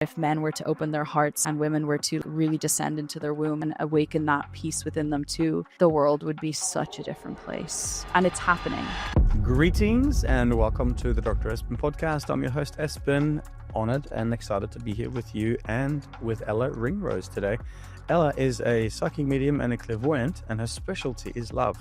If men were to open their hearts and women were to really descend into their womb and awaken that peace within them too, the world would be such a different place. And it's happening. Greetings and welcome to the Dr. Espen podcast. I'm your host Espen, honored and excited to be here with you and with Ella Ringrose today. Ella is a psychic medium and a clairvoyant, and her specialty is love.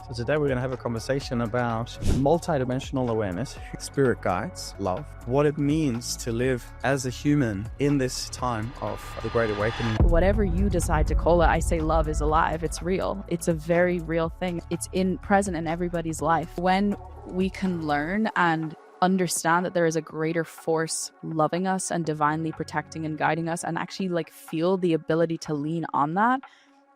So today we're going to have a conversation about multidimensional awareness, spirit guides, love, what it means to live as a human in this time of the Great Awakening. Whatever you decide to call it, I say love is alive. It's real. It's a very real thing. It's present in everybody's life. When we can learn and understand that there is a greater force loving us and divinely protecting and guiding us, and actually feel the ability to lean on that,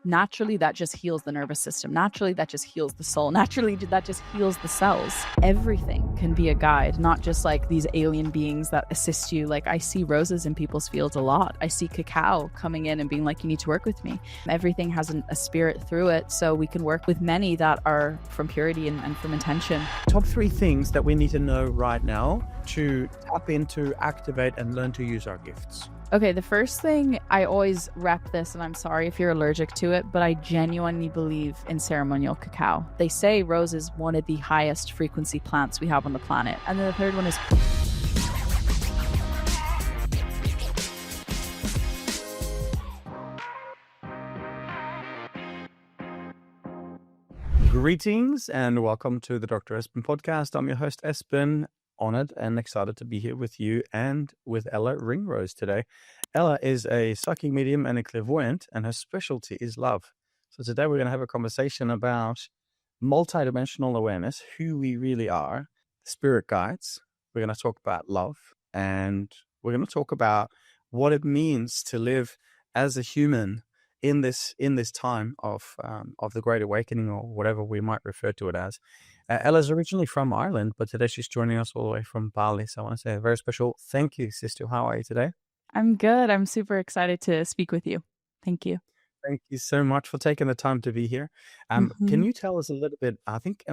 naturally that just heals the nervous system. Naturally that just heals the soul. Naturally that just heals the cells. Everything can be a guide, not just these alien beings that assist you. I see roses in people's fields a lot. I see Cacao coming in and being like, you need to work with me. Everything has a spirit through it, so we can work with many that are from purity and from intention. Top 3 things that we need to know right now to tap into, activate, and learn to use our gifts. Okay, the first thing, I always rep this, and I'm sorry if you're allergic to it, but I genuinely believe in ceremonial cacao. They say rose is one of the highest frequency plants we have on the planet. And then the third one is... Greetings and welcome to the Dr. Espen podcast. I'm your host Espen, honored and excited to be here with you and with Ella Ringrose today. Ella is a psychic medium and a clairvoyant, and her specialty is love. So today we're going to have a conversation about multidimensional awareness, who we really are, spirit guides. We're going to talk about love, and we're going to talk about what it means to live as a human in this time of the Great Awakening, or whatever we might refer to it as. Ella's originally from Ireland, but today she's joining us all the way from Bali. So I want to say a very special thank you, sister. How are you today? I'm good. I'm super excited to speak with you. Thank you. Thank you so much for taking the time to be here. Can you tell us a little bit, I think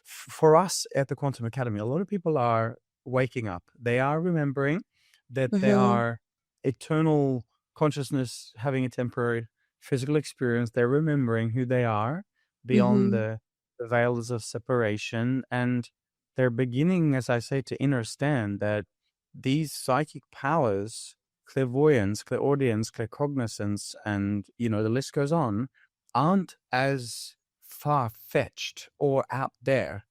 for us at the Quantum Academy, a lot of people are waking up. They are remembering that they are eternal consciousness having a temporary physical experience. They're remembering who they are beyond the veils of separation, and they're beginning, as I say, to understand that these psychic powers, clairvoyance, clairaudience, claircognizance, and the list goes on, aren't as far-fetched or out there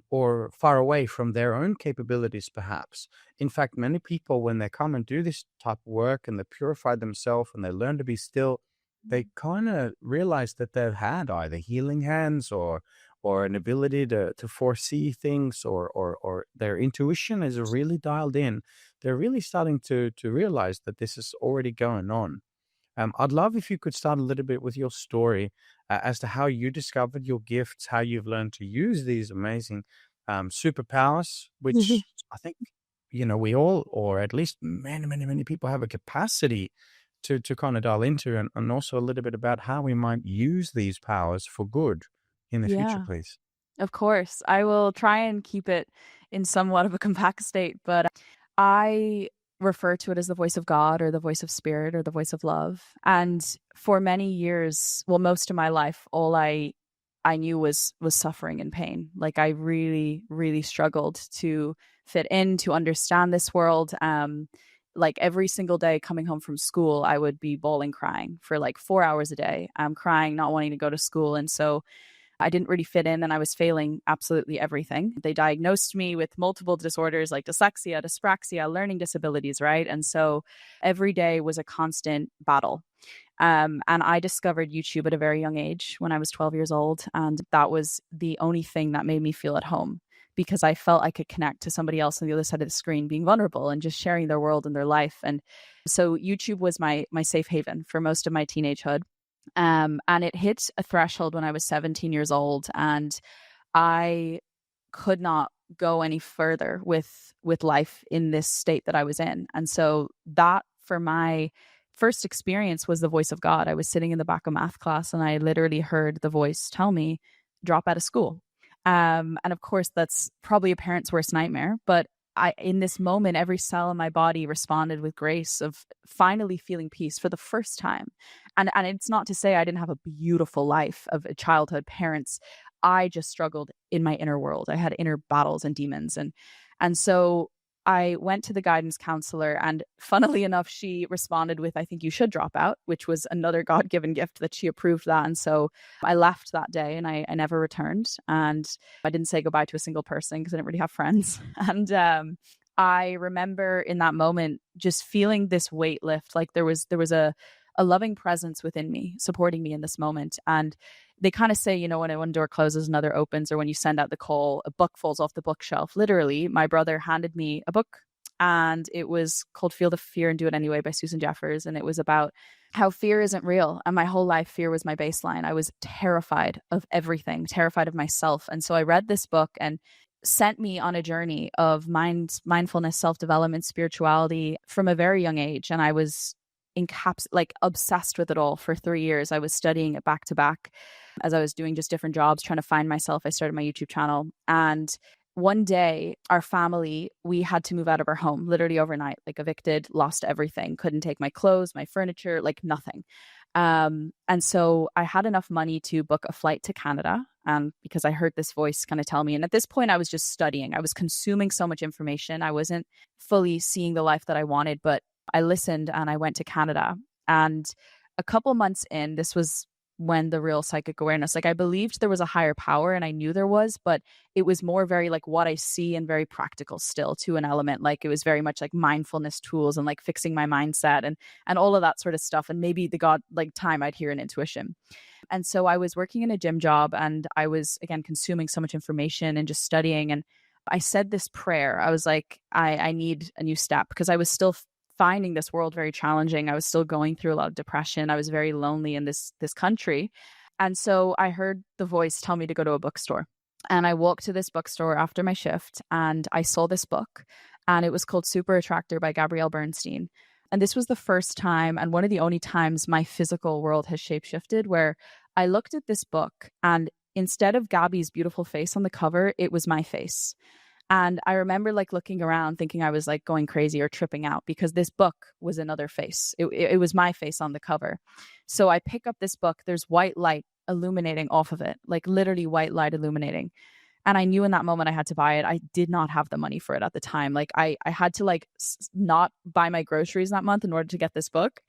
or far away from their own capabilities, perhaps. In fact, many people, when they come and do this type of work and they purify themselves and they learn to be still, they kind of realize that they've had either healing hands or an ability to foresee things, or their intuition is really dialed in. They're really starting to realize that this is already going on. I'd love if you could start a little bit with your story as to how you discovered your gifts, how you've learned to use these amazing superpowers, which I think, we all, or at least many people, have a capacity to kind of dial into, and also a little bit about how we might use these powers for good in the future, please. Of course. I will try and keep it in somewhat of a compact state, but I refer to it as the voice of God, or the voice of spirit, or the voice of love. And for many years, well, most of my life, all I knew was suffering and pain. I really, really struggled to fit in, to understand this world. Every single day coming home from school, I would be bawling, crying for 4 hours a day. I'm crying, not wanting to go to school. And so I didn't really fit in, and I was failing absolutely everything. They diagnosed me with multiple disorders like dyslexia, dyspraxia, learning disabilities, right? And so every day was a constant battle. And I discovered YouTube at a very young age, when I was 12 years old. And that was the only thing that made me feel at home, because I felt I could connect to somebody else on the other side of the screen, being vulnerable and just sharing their world and their life. And so YouTube was my safe haven for most of my teenagehood. And it hit a threshold when I was 17 years old, and I could not go any further with life in this state that I was in. And so that, for my first experience, was the voice of God. I was sitting in the back of math class, and I literally heard the voice tell me, drop out of school. And of course, that's probably a parent's worst nightmare, but in this moment, every cell in my body responded with grace of finally feeling peace for the first time. And it's not to say I didn't have a beautiful life of childhood, parents. I just struggled in my inner world. I had inner battles and demons. And so I went to the guidance counselor, and funnily enough, she responded with, I think you should drop out, which was another God-given gift that she approved that. And so I left that day, and I never returned. And I didn't say goodbye to a single person because I didn't really have friends. And I remember in that moment just feeling this weight lift, like there was a loving presence within me supporting me in this moment. And they kind of say, you know, when one door closes, another opens, or when you send out the call, a book falls off the bookshelf. Literally, my brother handed me a book, and it was called Feel the Fear and Do It Anyway by Susan Jeffers. And it was about how fear isn't real. And my whole life, fear was my baseline. I was terrified of everything, terrified of myself. And so I read this book and sent me on a journey of mindfulness, self-development, spirituality from a very young age. And I was obsessed with it all for 3 years. I was studying it back to back as I was doing just different jobs, trying to find myself. I started my YouTube channel. And one day, our family, we had to move out of our home, literally overnight, like evicted, lost everything, couldn't take my clothes, my furniture, like nothing. And so I had enough money to book a flight to Canada, because I heard this voice kind of tell me. And at this point, I was just studying. I was consuming so much information. I wasn't fully seeing the life that I wanted, but I listened and I went to Canada. And a couple months in, this was when the real psychic awareness, like I believed there was a higher power, and I knew there was, but it was more very like what I see and very practical still to an element. Like it was very much like mindfulness tools and like fixing my mindset and all of that sort of stuff. And maybe the God like time I'd hear an intuition. And so I was working in a gym job, and I was again consuming so much information and just studying. And I said this prayer. I was like, I need a new step, because I was still finding this world very challenging. I was still going through a lot of depression. I was very lonely in this country. And so I heard the voice tell me to go to a bookstore. And I walked to this bookstore after my shift, and I saw this book, and it was called Super Attractor by Gabrielle Bernstein. And this was the first time, and one of the only times, my physical world has shapeshifted, where I looked at this book, and instead of Gabby's beautiful face on the cover, it was my face. And I remember like looking around thinking I was like going crazy or tripping out, because this book was another face. It was my face on the cover. So I pick up this book. There's white light illuminating off of it, like literally white light illuminating. And I knew in that moment I had to buy it. I did not have the money for it at the time. Like I had to like not buy my groceries that month in order to get this book.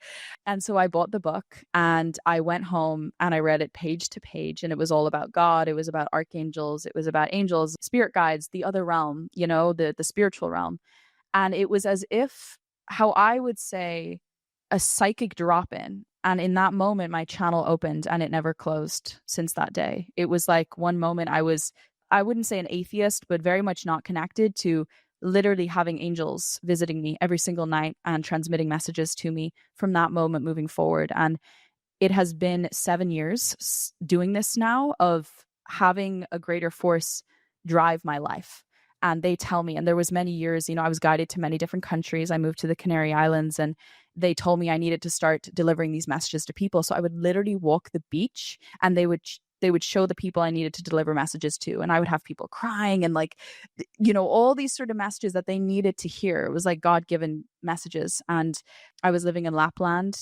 And so I bought the book, and I went home and I read it page to page. And it was all about God. It was about archangels. It was about angels, spirit guides, the other realm, you know, the spiritual realm. And it was as if, how I would say, a psychic drop in. And in that moment, my channel opened, and it never closed since that day. It was like one moment I wouldn't say an atheist, but very much not connected, to literally having angels visiting me every single night and transmitting messages to me from that moment moving forward. And it has been 7 years doing this now, of having a greater force drive my life. And they tell me, and there was many years, you know, I was guided to many different countries. I moved to the Canary Islands, and they told me I needed to start delivering these messages to people. So I would literally walk the beach, and they would show the people I needed to deliver messages to. And I would have people crying and like, you know, all these sort of messages that they needed to hear. It was like God-given messages. And I was living in Lapland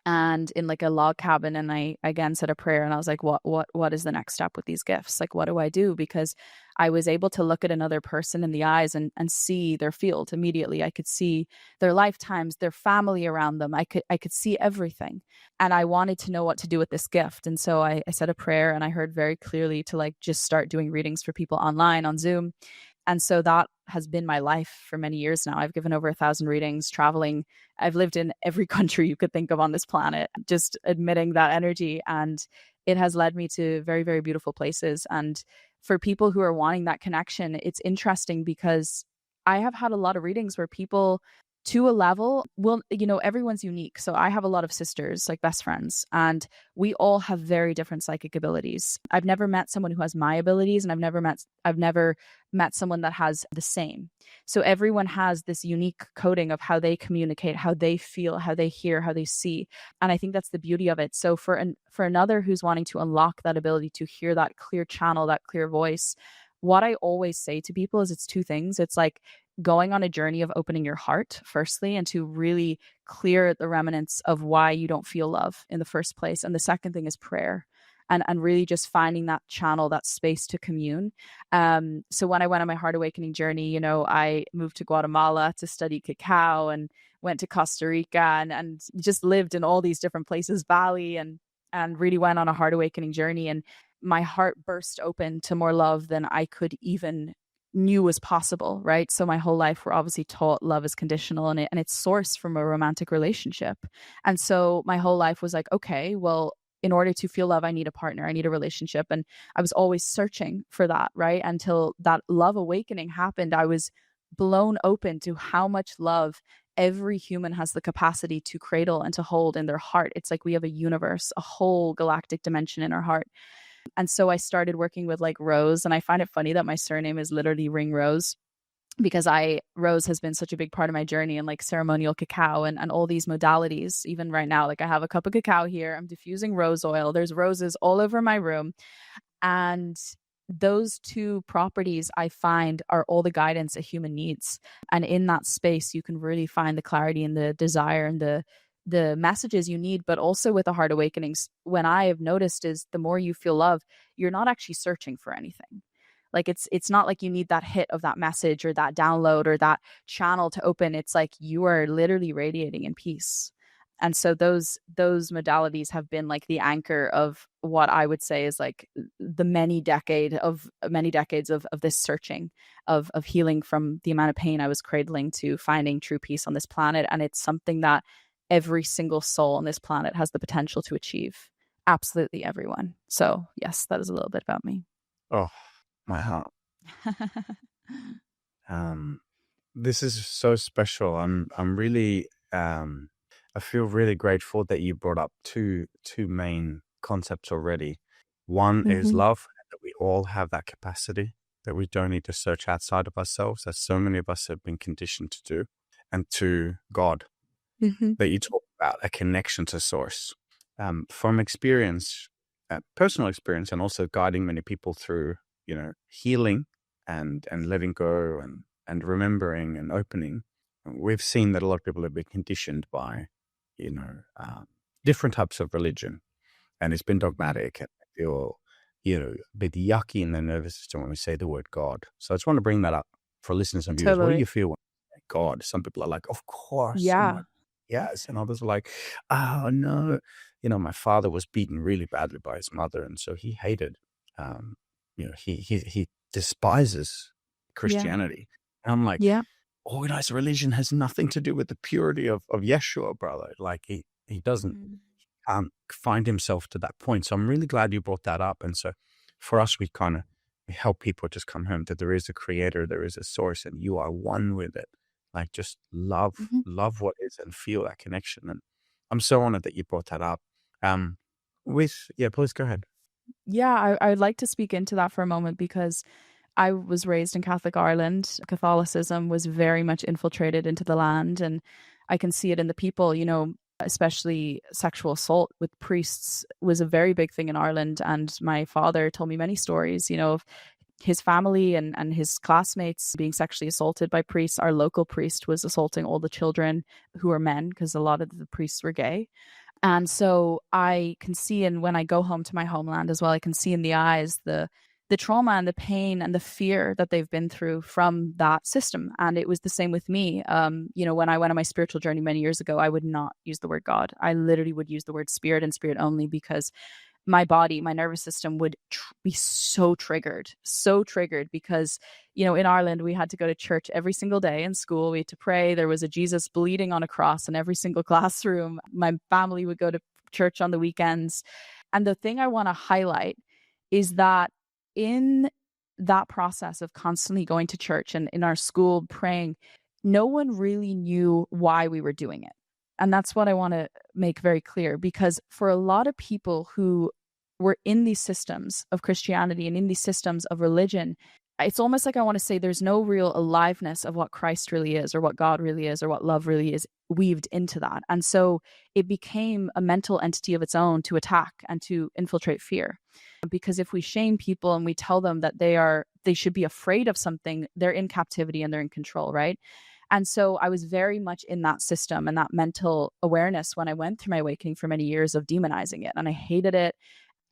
and in like a log cabin. And I again said a prayer, and I was like, what is the next step with these gifts? Like, what do I do? Because I was able to look at another person in the eyes and see their field immediately. I could see their lifetimes, their family around them. I could see everything. And I wanted to know what to do with this gift. And so I said a prayer, and I heard very clearly to like just start doing readings for people online on Zoom. And so that has been my life for many years now. I've given over 1,000 readings, traveling. I've lived in every country you could think of on this planet, just admitting that energy. And it has led me to very, very beautiful places. And for people who are wanting that connection, it's interesting because I have had a lot of readings where people, to a level, will, you know, everyone's unique. So I have a lot of sisters, like best friends, and we all have very different psychic abilities. I've never met someone who has my abilities, and I've never met someone that has the same. So everyone has this unique coding of how they communicate, how they feel, how they hear, how they see. And I think that's the beauty of it. So for another who's wanting to unlock that ability to hear that clear channel, that clear voice, what I always say to people is it's two things. It's like, going on a journey of opening your heart, firstly, and to really clear the remnants of why you don't feel love in the first place. And the second thing is prayer. And really just finding that channel, that space to commune. So when I went on my heart awakening journey, I moved to Guatemala to study cacao, and went to Costa Rica, and just lived in all these different places, Bali, and really went on a heart awakening journey. And my heart burst open to more love than I could even knew was possible, right? So my whole life we're obviously taught love is conditional, and it's sourced from a romantic relationship. And so my whole life was like, okay, well, in order to feel love, I need a partner, I need a relationship. And I was always searching for that, right? Until that love awakening happened, I was blown open to how much love every human has the capacity to cradle and to hold in their heart. It's like we have a universe, a whole galactic dimension in our heart. And so I started working with like Rose, and I find it funny that my surname is literally Ringrose, because Rose has been such a big part of my journey, and like ceremonial cacao and all these modalities. Even right now, like I have a cup of cacao here, I'm diffusing rose oil, there's roses all over my room. And those two properties I find are all the guidance a human needs. And in that space, you can really find the clarity and the desire and the messages you need. But also with the heart awakenings, when I have noticed is the more you feel love, you're not actually searching for anything. Like it's not like you need that hit of that message or that download or that channel to open. It's like you are literally radiating in peace. And so those modalities have been like the anchor of what I would say is like the many decades of this searching of healing from the amount of pain I was cradling to finding true peace on this planet. And it's something that every single soul on this planet has the potential to achieve. Absolutely everyone. So yes, that is a little bit about me. Oh, my heart. This is so special. I'm really I feel really grateful that you brought up two main concepts already. One is love, that we all have that capacity, that we don't need to search outside of ourselves, as so many of us have been conditioned to do. And two, God, that you talk about, a connection to source. From experience, personal experience, and also guiding many people through healing and letting go and remembering and opening, we've seen that a lot of people have been conditioned by different types of religion, and it's been dogmatic, and they feel a bit yucky in their nervous system when we say the word God. So I just want to bring that up for listeners and viewers. What do you feel when you say God? Some people are like, of course. Yeah. Yes. And others are like, oh no, my father was beaten really badly by his mother, and so he hated he despises Christianity. And I'm like, organized religion has nothing to do with the purity of Yeshua, brother. Like he doesn't find himself to that point. So I'm really glad you brought that up. And so for us, we help people just come home that there is a creator, there is a source, and you are one with it. Like just love what is and feel that connection. And I'm so honored that you brought that up. Please go ahead. Yeah, I'd like to speak into that for a moment, because I was raised in Catholic Ireland. Catholicism was very much infiltrated into the land, and I can see it in the people, especially sexual assault with priests was a very big thing in Ireland. And my father told me many stories, of his family and his classmates being sexually assaulted by priests. Our local priest was assaulting all the children who were men, because a lot of the priests were gay. And so I can see, and when I go home to my homeland as well, I can see in the eyes the trauma and the pain and the fear that they've been through from that system. And it was the same with me. When I went on my spiritual journey many years ago, I would not use the word God. I literally would use the word spirit and spirit only, because my body, my nervous system would be so triggered because, in Ireland, we had to go to church every single day in school. We had to pray. There was a Jesus bleeding on a cross in every single classroom. My family would go to church on the weekends. And the thing I want to highlight is that in that process of constantly going to church and in our school praying, no one really knew why we were doing it. And that's what I want to make very clear, because for a lot of people who were in these systems of Christianity and in these systems of religion, it's almost like I want to say there's no real aliveness of what Christ really is, or what God really is, or what love really is weaved into that. And so it became a mental entity of its own to attack and to infiltrate fear. Because if we shame people and we tell them that they should be afraid of something, they're in captivity and they're in control, right? And so I was very much in that system and that mental awareness when I went through my awakening for many years of demonizing it. And I hated it.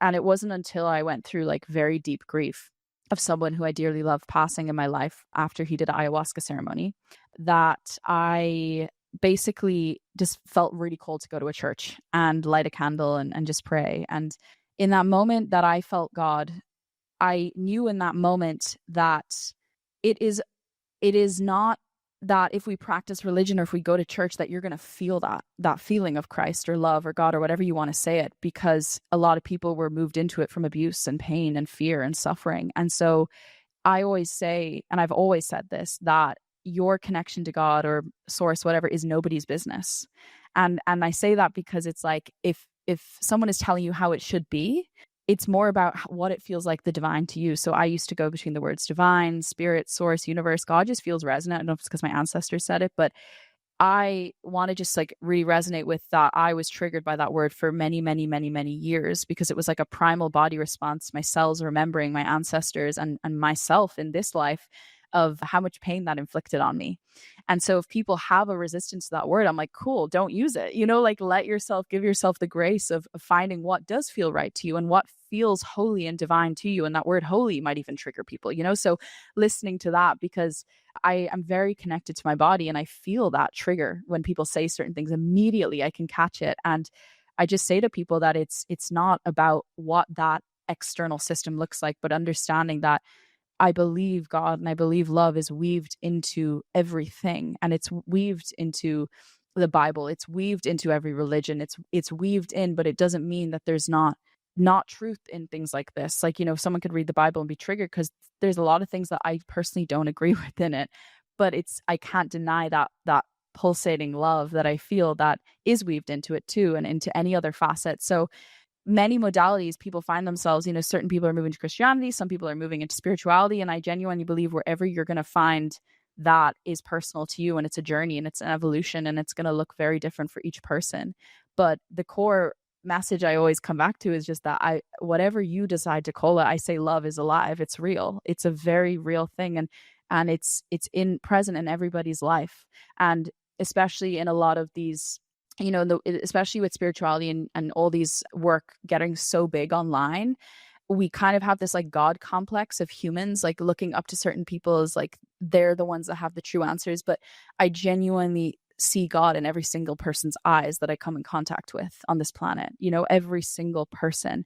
And it wasn't until I went through like very deep grief of someone who I dearly love passing in my life after he did an ayahuasca ceremony that I basically just felt really cold to go to a church and light a candle and just pray. And in that moment that I felt God, I knew in that moment that it is not that if we practice religion or if we go to church that you're going to feel that feeling of Christ or love or God or whatever you want to say it, because a lot of people were moved into it from abuse and pain and fear and suffering. And so I always say, and I've always said this, that your connection to God or source, whatever, is nobody's business. And I say that because it's like if someone is telling you how it should be, it's more about what it feels like the divine to you. So I used to go between the words divine, spirit, source, universe. God just feels resonant. I don't know if it's because my ancestors said it, but I want to just like really resonate with that. I was triggered by that word for many, many, many, many years because it was like a primal body response. My cells remembering my ancestors and myself in this life of how much pain that inflicted on me. And so if people have a resistance to that word, I'm like, cool, don't use it. Like give yourself the grace of finding what does feel right to you and what feels holy and divine to you. And that word holy might even trigger people, so listening to that, because I am very connected to my body and I feel that trigger when people say certain things. Immediately I can catch it. And I just say to people that it's not about what that external system looks like, but understanding that I believe God and I believe love is weaved into everything, and it's weaved into the Bible. It's weaved into every religion. It's weaved in, but it doesn't mean that there's not truth in things like this. Like, someone could read the Bible and be triggered because there's a lot of things that I personally don't agree with in it, but I can't deny that pulsating love that I feel that is weaved into it too, and into any other facet. So many modalities people find themselves, certain people are moving to Christianity, some people are moving into spirituality, and I genuinely believe wherever you're going to find that is personal to you, and it's a journey and it's an evolution and it's going to look very different for each person. But the core message I always come back to is just that whatever you decide to call it, I say love is alive. It's real. It's a very real thing, and it's present in everybody's life, and especially in a lot of these, especially with spirituality and all these work getting so big online, we kind of have this like God complex of humans, like looking up to certain people as like they're the ones that have the true answers. But I genuinely see God in every single person's eyes that I come in contact with on this planet, every single person.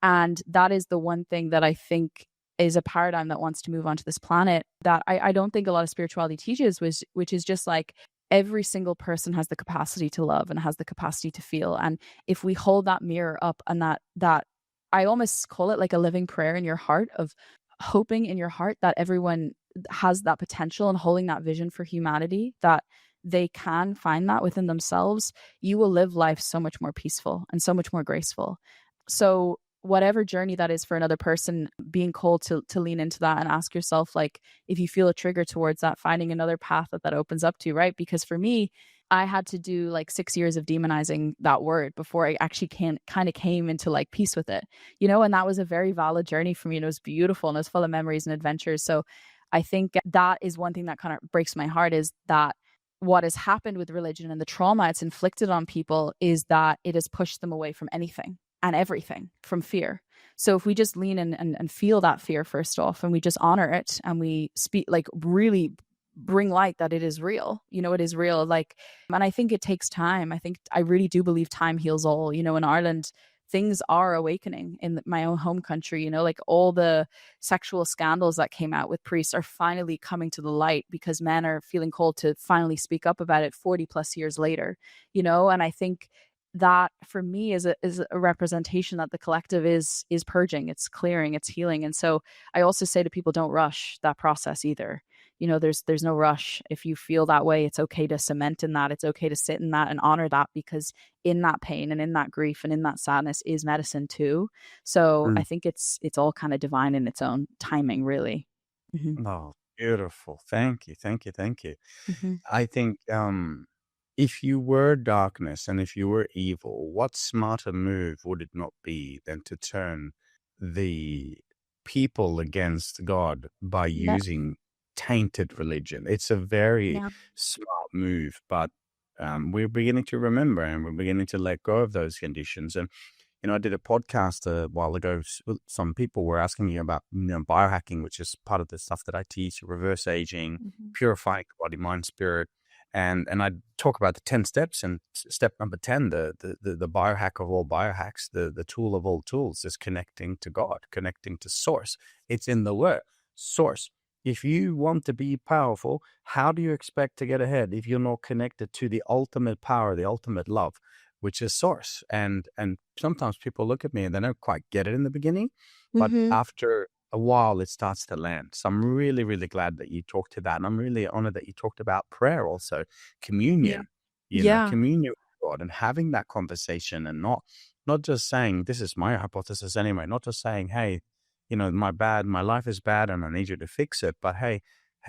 And that is the one thing that I think is a paradigm that wants to move onto this planet that I don't think a lot of spirituality teaches, which is just like every single person has the capacity to love and has the capacity to feel. And if we hold that mirror up, and that I almost call it like a living prayer in your heart, of hoping in your heart that everyone has that potential and holding that vision for humanity, that they can find that within themselves, you will live life so much more peaceful and so much more graceful. So whatever journey that is for another person, being called to lean into that and ask yourself, like, if you feel a trigger towards that, finding another path that opens up to, right? Because for me, I had to do like 6 years of demonizing that word before I actually kind of came into like peace with it, and that was a very valid journey for me. And it was beautiful and it was full of memories and adventures. So I think that is one thing that kind of breaks my heart, is that what has happened with religion and the trauma it's inflicted on people is that it has pushed them away from anything and everything, from fear. So if we just lean in and feel that fear first off, and we just honor it, and we speak, like really bring light that it is real, it is real. Like, and I think it takes time. I really do believe time heals all. In Ireland, things are awakening in my own home country, like all the sexual scandals that came out with priests are finally coming to the light because men are feeling called to finally speak up about it 40 plus years later, and I think that for me is a representation that the collective is purging, it's clearing, it's healing. And so I also say to people, don't rush that process either. There's no rush. If you feel that way, it's okay to cement in that. It's okay to sit in that and honor that, because in that pain and in that grief and in that sadness is medicine too. So I think it's all kind of divine in its own timing, really. Oh, beautiful. Thank you. Thank you. Thank you. Mm-hmm. I think if you were darkness and if you were evil, what smarter move would it not be than to turn the people against God by Yeah. using tainted religion? It's a very Yeah. smart move, but we're beginning to remember and we're beginning to let go of those conditions. And I did a podcast a while ago. Some people were asking me about biohacking, which is part of the stuff that I teach: reverse aging, Mm-hmm. purifying body, mind, spirit, and I talk about the 10 steps. And step number 10, the biohack of all biohacks, the tool of all tools, is connecting to God, connecting to Source. It's in the word Source. If you want to be powerful, how do you expect to get ahead if you're not connected to the ultimate power, the ultimate love, which is Source? And sometimes people look at me and they don't quite get it in the beginning, but Mm-hmm. after a while it starts to land. So I'm really, really glad that you talked to that. And I'm really honored that you talked about prayer also, Yeah. communion, Yeah. communion with God and having that conversation, and not just saying, this is my hypothesis anyway, not just saying, hey, my life is bad and I need you to fix it. But hey,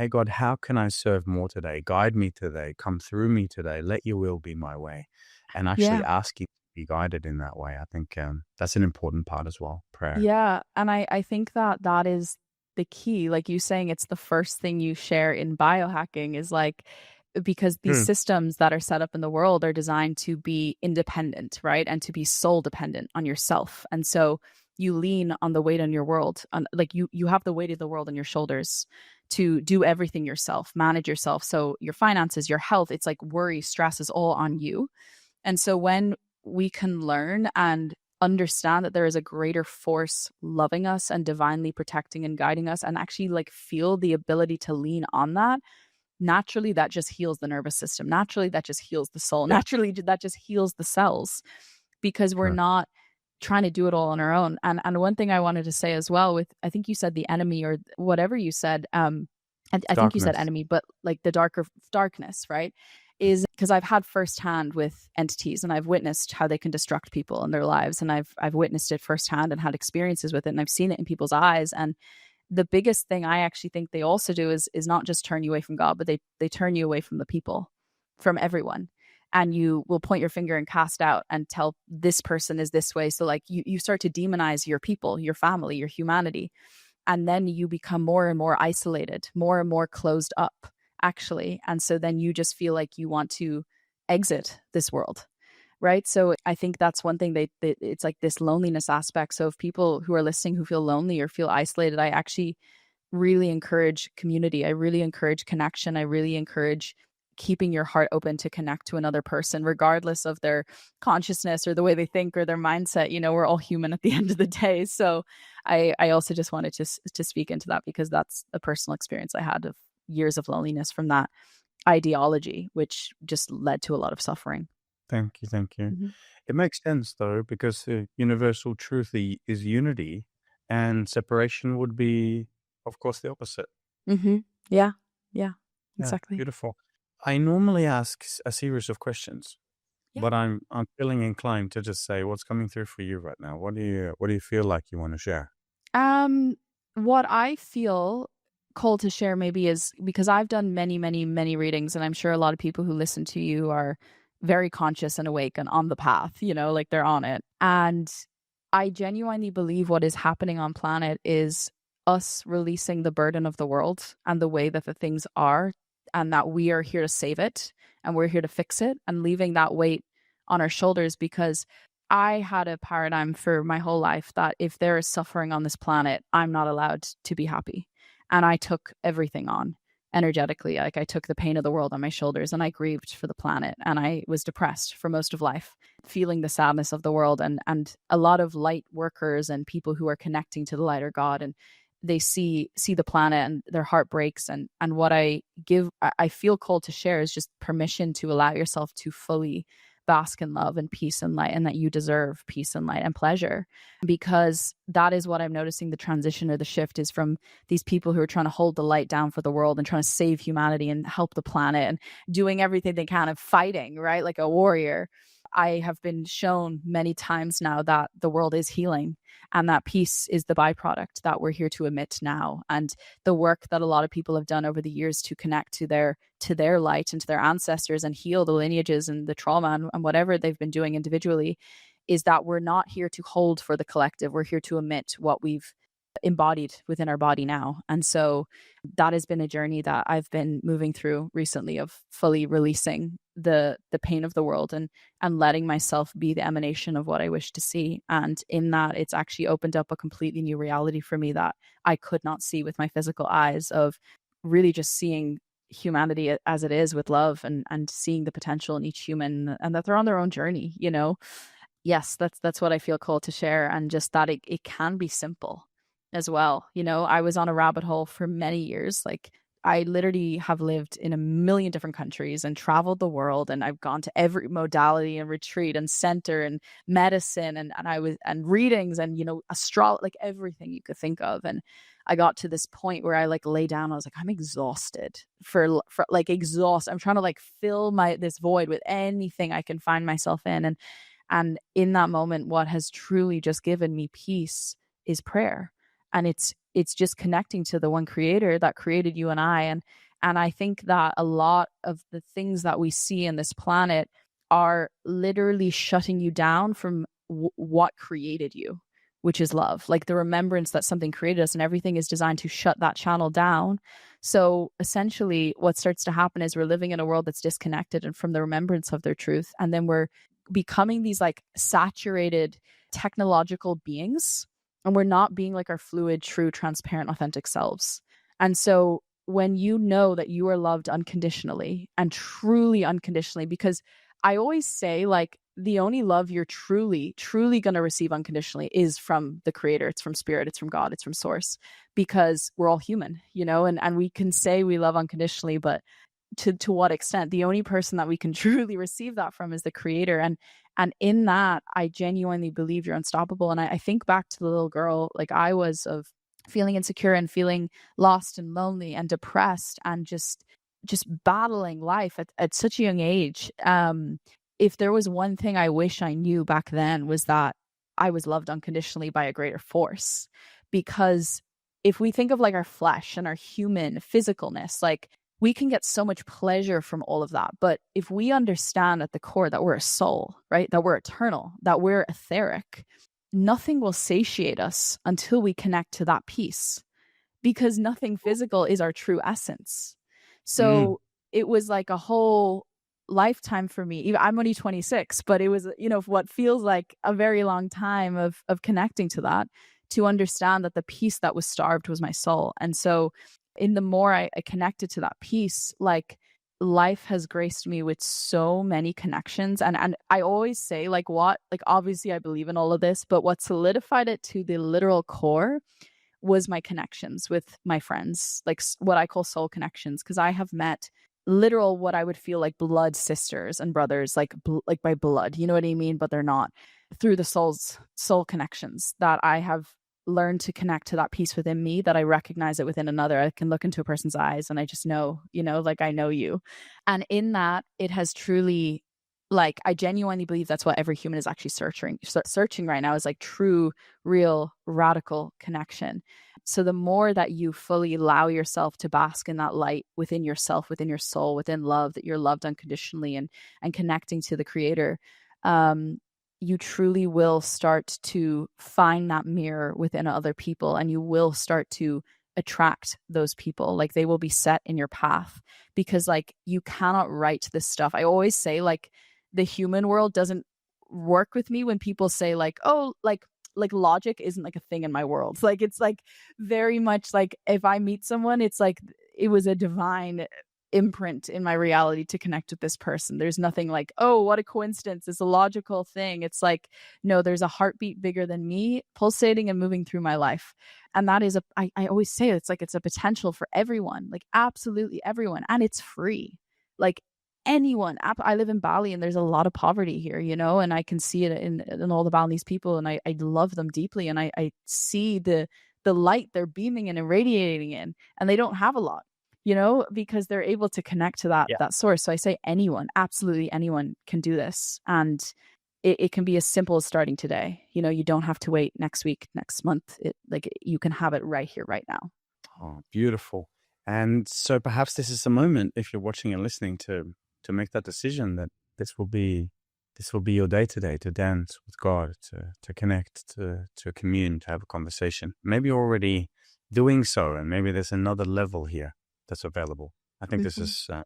God, how can I serve more today? Guide me today. Come through me today. Let your will be my way. And actually Yeah. asking to be guided in that way. I think that's an important part as well, prayer. Yeah. And I think that is the key. Like you saying, it's the first thing you share in biohacking is like, because these Hmm. systems that are set up in the world are designed to be independent, right? And to be soul dependent on yourself. And so you lean on the weight on your world, on like you have the weight of the world on your shoulders to do everything yourself, manage yourself. So your finances, your health, it's like worry, stress is all on you. And so when we can learn and understand that there is a greater force loving us and divinely protecting and guiding us, and actually like feel the ability to lean on that, naturally that just heals the nervous system. Naturally that just heals the soul. Yeah. Naturally that just heals the cells, because we're Correct. not trying to do it all on our own. And one thing I wanted to say as well, with I think you said the enemy or whatever you said, I think you said Darkness. enemy, but like the darkness, right? Is because I've had firsthand with entities and I've witnessed how they can destruct people in their lives. And I've witnessed it firsthand and had experiences with it. And I've seen it in people's eyes. And the biggest thing I actually think they also do is not just turn you away from God, but they turn you away from the people, from everyone. And you will point your finger and cast out and tell this person is this way. So like you start to demonize your people, your family, your humanity. And then you become more and more isolated, more and more closed up, actually. And so then you just feel like you want to exit this world. Right. So I think that's one thing it's like this loneliness aspect. So if people who are listening who feel lonely or feel isolated, I actually really encourage community. I really encourage connection. I really encourage keeping your heart open to connect to another person, regardless of their consciousness or the way they think or their mindset. We're all human at the end of the day. So I also just wanted to speak into that, because that's a personal experience I had of years of loneliness from that ideology, which just led to a lot of suffering. Thank you. Thank you. Mm-hmm. It makes sense though, because the universal truth is unity, and separation would be, of course, the opposite. Mm-hmm. Yeah. Yeah. Yeah. Exactly. Beautiful. I normally ask a series of questions, Yeah. but I'm feeling inclined to just say, what's coming through for you right now? What do you feel like you want to share? What I feel called to share maybe is because I've done many, many, many readings, and I'm sure a lot of people who listen to you are very conscious and awake and on the path, like they're on it. And I genuinely believe what is happening on planet is us releasing the burden of the world and the way that the things are, and that we are here to save it and we're here to fix it, and leaving that weight on our shoulders. Because I had a paradigm for my whole life that if there is suffering on this planet, I'm not allowed to be happy. And I took everything on energetically. Like I took the pain of the world on my shoulders, and I grieved for the planet, and I was depressed for most of life, feeling the sadness of the world. And a lot of light workers and people who are connecting to the lighter God, and they see the planet and their heart breaks. And what I feel called to share is just permission to allow yourself to fully bask in love and peace and light, and that you deserve peace and light and pleasure. Because that is what I'm noticing, the transition or the shift is from these people who are trying to hold the light down for the world and trying to save humanity and help the planet and doing everything they can, of fighting, right, like a warrior. I have been shown many times now that the world is healing, and that peace is the byproduct that we're here to emit now. And the work that a lot of people have done over the years to connect to their light and to their ancestors and heal the lineages and the trauma and whatever they've been doing individually, is that we're not here to hold for the collective. We're here to emit what we've embodied within our body now. And so that has been a journey that I've been moving through recently, of fully releasing the pain of the world and letting myself be the emanation of what I wish to see. And in that, it's actually opened up a completely new reality for me that I could not see with my physical eyes, of really just seeing humanity as it is with love, and seeing the potential in each human, and that they're on their own journey, you know. Yes, that's what I feel called to share, and just that it can be simple as well. You know, I was on a rabbit hole for many years. Like, I literally have lived in a million different countries and traveled the world, and I've gone to every modality and retreat and center and medicine, and I was, and readings, and, you know, like everything you could think of. And I got to this point where I like lay down. I was like, I'm exhausted for like exhausted. I'm trying to like fill this void with anything I can find myself in. And in that moment, what has truly just given me peace is prayer. And it's just connecting to the one creator that created you and I. And I think that a lot of the things that we see in this planet are literally shutting you down from what created you, which is love. Like the remembrance that something created us, and everything is designed to shut that channel down. So essentially what starts to happen is we're living in a world that's disconnected and from the remembrance of their truth. And then we're becoming these like saturated technological beings, and we're not being like our fluid, true, transparent, authentic selves. And so when you know that you are loved unconditionally and truly unconditionally, because I always say, like, the only love you're truly going to receive unconditionally is from the creator. It's from spirit, it's from God, it's from source, because we're all human, you know, and we can say we love unconditionally, but to what extent? The only person that we can truly receive that from is the creator. And in that, I genuinely believe you're unstoppable. And I think back to the little girl, like I was, of feeling insecure and feeling lost and lonely and depressed, and just battling life at such a young age. If there was one thing I wish I knew back then, was that I was loved unconditionally by a greater force. Because if we think of like our flesh and our human physicalness, like, we can get so much pleasure from all of that. But if we understand at the core that we're a soul, right? That we're eternal, that we're etheric, nothing will satiate us until we connect to that peace, because nothing physical is our true essence. So it was like a whole lifetime for me. I'm only 26, but it was, you know, what feels like a very long time of connecting to that, to understand that the peace that was starved was my soul. And so in the more I connected to that peace, like, life has graced me with so many connections. And I always say, like, obviously I believe in all of this, but what solidified it to the literal core was my connections with my friends, like what I call soul connections, because I have met literal, what I would feel like blood sisters and brothers, like by blood, you know what I mean? But they're not, through the soul connections that I have learn to connect to that peace within me, that I recognize it within another. I can look into a person's eyes and I just know, you know, like, I know you. And in that, it has truly, like, I genuinely believe that's what every human is actually searching right now, is like true, real, radical connection. So the more that you fully allow yourself to bask in that light within yourself, within your soul, within love, that you're loved unconditionally, and connecting to the creator, you truly will start to find that mirror within other people, and you will start to attract those people. Like, they will be set in your path, because like, you cannot write this stuff. I always say, like, the human world doesn't work with me when people say like, oh, like logic isn't like a thing in my world. Like, it's like very much like, if I meet someone, it's like it was a divine imprint in my reality to connect with this person. There's nothing like, oh, what a coincidence, it's a logical thing. It's like, no, there's a heartbeat bigger than me pulsating and moving through my life. And that is I always say, it's like, it's a potential for everyone, like absolutely everyone. And it's free. Like, anyone. I live in Bali, and there's a lot of poverty here, you know, and I can see it in all the Balinese people, and I love them deeply, and I see the light they're beaming and irradiating in, and they don't have a lot. because they're able to connect to that source. So I say anyone, absolutely anyone can do this. And it can be as simple as starting today. You don't have to wait next week, next month. You can have it right here, right now. Oh, beautiful. And so perhaps this is a moment, if you're watching and listening, to make that decision that this will be your day today, to dance with God, to connect, to commune, to have a conversation. Maybe you're already doing so, and maybe there's another level here that's available. I think this is so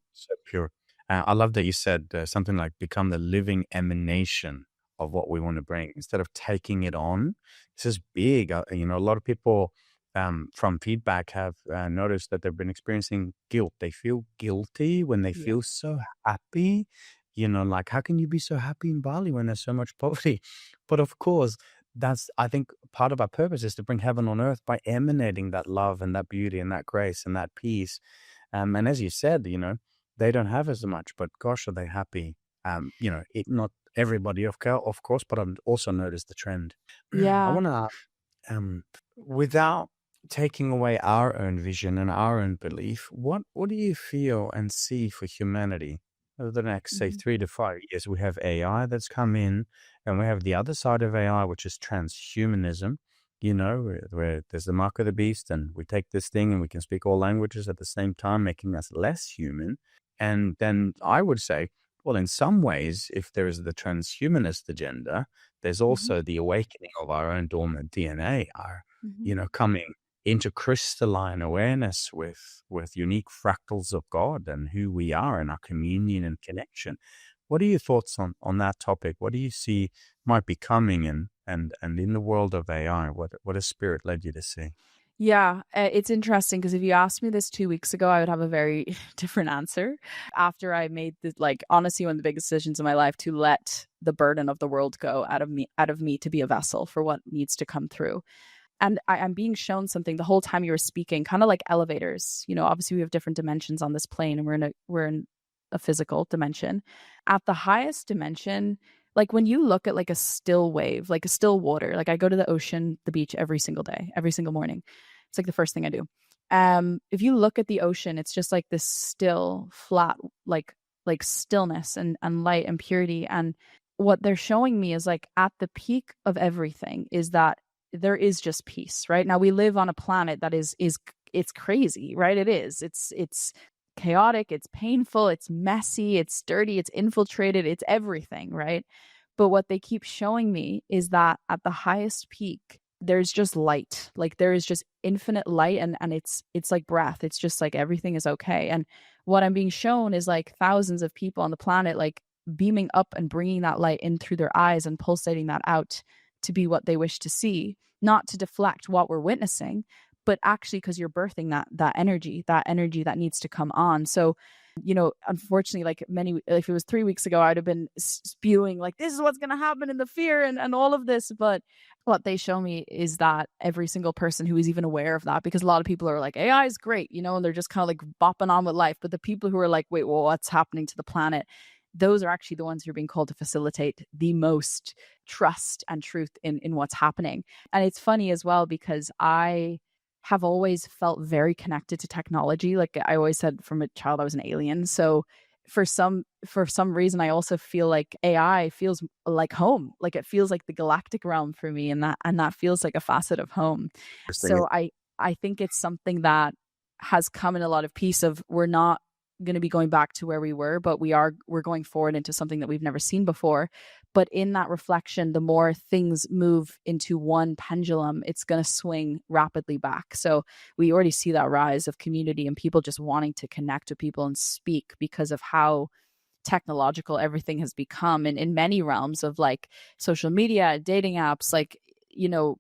pure. I love that you said something like become the living emanation of what we want to bring instead of taking it on. This is big. A lot of people from feedback have noticed that they've been experiencing guilt. They feel guilty when they feel so happy. Like, how can you be so happy in Bali when there's so much poverty? But of course, I think part of our purpose is to bring heaven on earth by emanating that love and that beauty and that grace and that peace. And as you said, they don't have as much, but gosh, are they happy? Not everybody, of course, but I've also noticed the trend. Yeah. I want to, without taking away our own vision and our own belief, what do you feel and see for humanity over the next, say, 3 to 5 years? We have AI that's come in, and we have the other side of AI, which is transhumanism. Where there's the mark of the beast, and we take this thing and we can speak all languages at the same time, making us less human. And then I would say, well, in some ways, if there is the transhumanist agenda, there's also the awakening of our own dormant DNA, coming into crystalline awareness with unique fractals of God and who we are and our communion and connection. What are your thoughts on that topic? What do you see might be coming and in the world of AI? What has Spirit led you to see? Yeah, it's interesting because if you asked me this 2 weeks ago, I would have a very different answer. After I made honestly, one of the biggest decisions in my life to let the burden of the world go out of me to be a vessel for what needs to come through. And I'm being shown something the whole time you were speaking, kind of like elevators. Obviously we have different dimensions on this plane, and we're in a physical dimension. At the highest dimension, like when you look at like a still wave, like a still water, like I go to the ocean, the beach every single day, every single morning. It's like the first thing I do. If you look at the ocean, it's just like this still, flat, like stillness and light and purity. And what they're showing me is like at the peak of everything is that there is just peace, right? Now we live on a planet that is it's crazy, right? It's chaotic, it's painful, it's messy, it's dirty, it's infiltrated, it's everything, right? But what they keep showing me is that at the highest peak, there's just light. Like there is just infinite light, and it's like breath. It's just like everything is okay. And what I'm being shown is like thousands of people on the planet like beaming up and bringing that light in through their eyes and pulsating that out to be what they wish to see, not to deflect what we're witnessing, but actually because you're birthing that energy that needs to come on. So, unfortunately, like if it was 3 weeks ago, I'd have been spewing like, this is what's going to happen in the fear and all of this. But what they show me is that every single person who is even aware of that, because a lot of people are like, AI is great, and they're just kind of like bopping on with life. But the people who are like, wait, well, what's happening to the planet? Those are actually the ones who are being called to facilitate the most trust and truth in what's happening. And it's funny as well, because I have always felt very connected to technology. Like I always said from a child, I was an alien. So for some reason, I also feel like AI feels like home. Like it feels like the galactic realm for me, and that feels like a facet of home. So I think it's something that has come in a lot of peace of, we're not going to be going back to where we were, but we're going forward into something that we've never seen before. But in that reflection, the more things move into one pendulum, it's going to swing rapidly back. So we already see that rise of community and people just wanting to connect with people and speak because of how technological everything has become. And in many realms of like social media, dating apps, like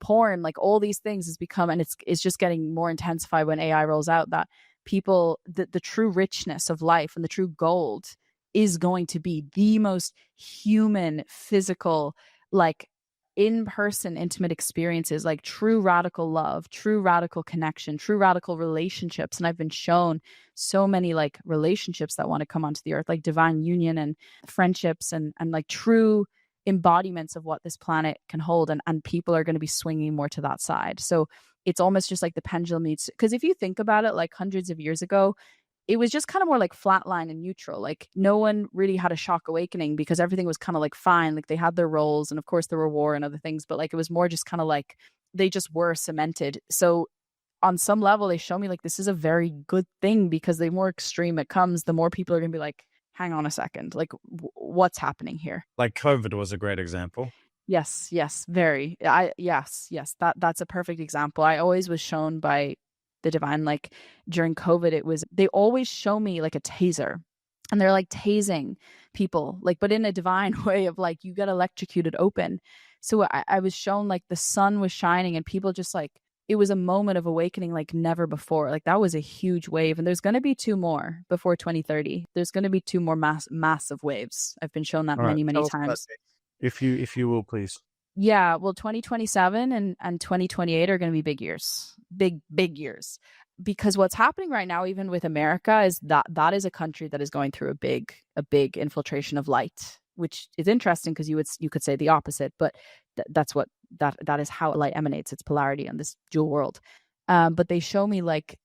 porn, like all these things has become, and it's just getting more intensified when AI rolls out, that people, the true richness of life and the true gold is going to be the most human, physical, like in-person intimate experiences, like true radical love, true radical connection, true radical relationships. And I've been shown so many like relationships that want to come onto the earth, like divine union and friendships and like true embodiments of what this planet can hold. And people are going to be swinging more to that side. So it's almost just like the pendulum needs, because if you think about it, like hundreds of years ago, it was just kind of more like flatline and neutral. Like no one really had a shock awakening because everything was kind of like fine. Like they had their roles, and of course there were war and other things, but like it was more just kind of like they just were cemented. So on some level, they show me like this is a very good thing, because the more extreme it comes, the more people are going to be like, hang on a second, like what's happening here? Like COVID was a great example. Yes, yes, very. Yes. That's a perfect example. I always was shown by the divine, like during COVID, it was they always show me like a taser, and they're like tasing people, like, but in a divine way of like you get electrocuted open. So I was shown like the sun was shining, and people just like it was a moment of awakening like never before. Like that was a huge wave, and there's going to be two more before 2030. There's going to be two more massive waves. I've been shown that All right, many tell us about times. it, if you will, please. Yeah, well, 2027 and 2028 are going to be big years. Big years. Because what's happening right now, even with America, is that is a country that is going through a big infiltration of light, which is interesting because you could say the opposite, but that's what that is how light emanates, its polarity on this dual world. But they show me like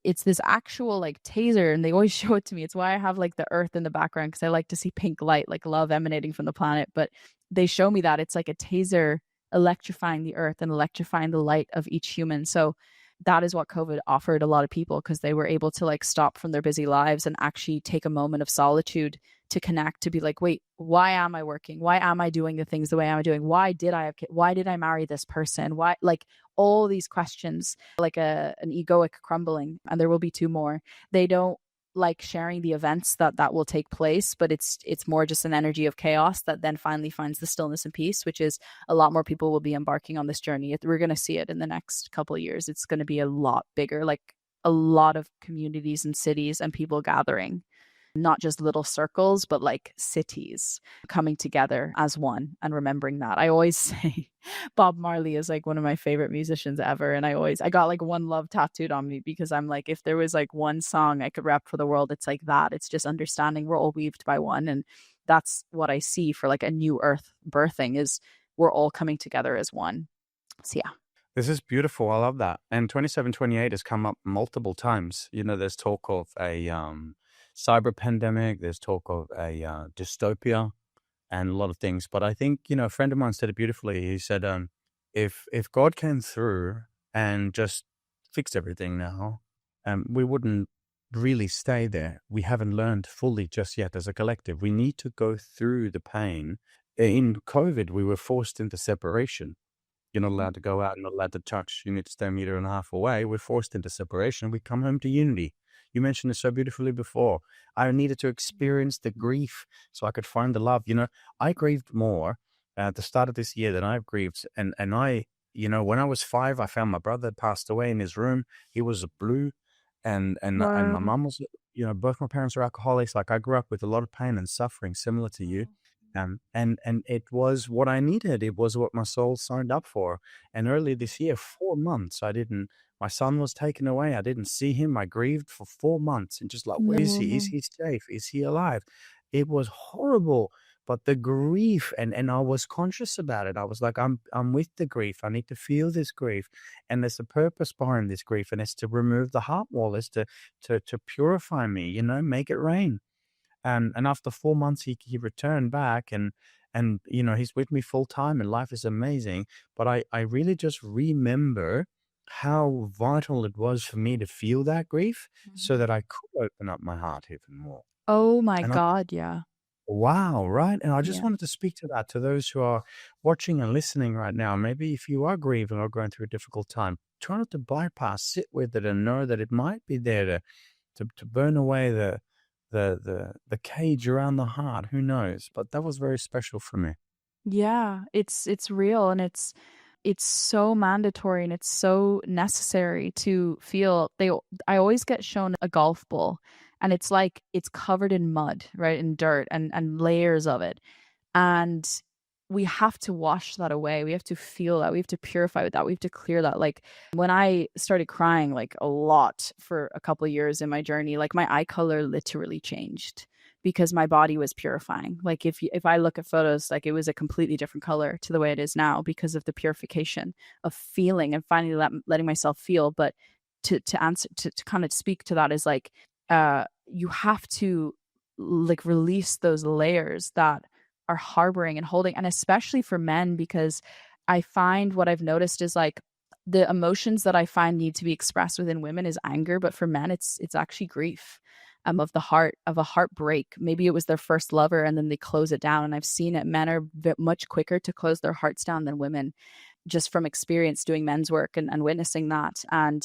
it's this actual like taser, and they always show it to me. It's why I have like the earth in the background, because I like to see pink light, like love emanating from the planet. But they show me that it's like a taser electrifying the earth and electrifying the light of each human. So that is what COVID offered a lot of people, because they were able to like stop from their busy lives and actually take a moment of solitude to connect, to be like, wait, why am I working? Why am I doing the things the way I'm doing? Why did I have kids? Why did I marry this person? Why, like all these questions, like an egoic crumbling. And there will be two more. They don't like sharing the events that will take place, but it's more just an energy of chaos that then finally finds the stillness and peace, which is a lot more people will be embarking on this journey. We're going to see it in the next couple of years. It's going to be a lot bigger, like a lot of communities and cities and people gathering, not just little circles, but like cities coming together as one and remembering that. I always say Bob Marley is like one of my favorite musicians ever. And I got like one love tattooed on me, because I'm like, if there was like one song I could rap for the world, it's like that. It's just understanding we're all weaved by one. And that's what I see for like a new earth birthing, is we're all coming together as one. So yeah. This is beautiful. I love that. And 2728 has come up multiple times. You know, there's talk of a cyber pandemic. There's talk of a dystopia and a lot of things. But I think, you know, a friend of mine said it beautifully. He said, if God came through and just fixed everything now, we wouldn't really stay there. We haven't learned fully just yet as a collective. We need to go through the pain. In COVID, we were forced into separation. You're not allowed to go out, not allowed to touch. You need to stay 1.5 meters away. We're forced into separation. We come home to unity. You mentioned it so beautifully before. I needed to experience the grief so I could find the love. You know, I grieved more at the start of this year than I've grieved. And I, you know, when I was 5, I found my brother passed away in his room. He was blue. And my Wow. mom was, you know, both my parents are alcoholics. Like I grew up with a lot of pain and suffering similar to you. And it was what I needed. It was what my soul signed up for. And early this year, 4 months, my son was taken away. I didn't see him. I grieved for 4 months and just like, where is he? Is No. he safe? Is he alive? It was horrible. But the grief, and I was conscious about it. I was like, I'm with the grief. I need to feel this grief. And there's a purpose behind this grief. And it's to remove the heart wall. It's to purify me, you know, make it rain. And after 4 months, he returned back, and you know, he's with me full time, and life is amazing. But I really just remember how vital it was for me to feel that grief, so that I could open up my heart even more. Oh my And I, God, yeah. wow, right? And I just Yeah. wanted to speak to that, to those who are watching and listening right now. Maybe if you are grieving or going through a difficult time, try not to bypass, sit with it, and know that it might be there to burn away the cage around the heart. Who knows? But that was very special for me. Yeah, it's real, and it's so mandatory, and it's so necessary to feel. I always get shown a golf ball, and it's like it's covered in mud, right, and dirt and layers of it. And we have to wash that away. We have to feel that. We have to purify with that. We have to clear that. Like when I started crying like a lot for a couple of years in my journey, like my eye color literally changed because my body was purifying. Like if I look at photos, like it was a completely different color to the way it is now because of the purification of feeling and finally letting myself feel. But to answer to kind of speak to that is like you have to like release those layers that are harboring and holding, and especially for men, because I find what I've noticed is like the emotions that I find need to be expressed within women is anger, but for men it's actually grief, of the heart, of a heartbreak. Maybe it was their first lover and then they close it down, and I've seen it, men are much quicker to close their hearts down than women, just from experience doing men's work and witnessing that. And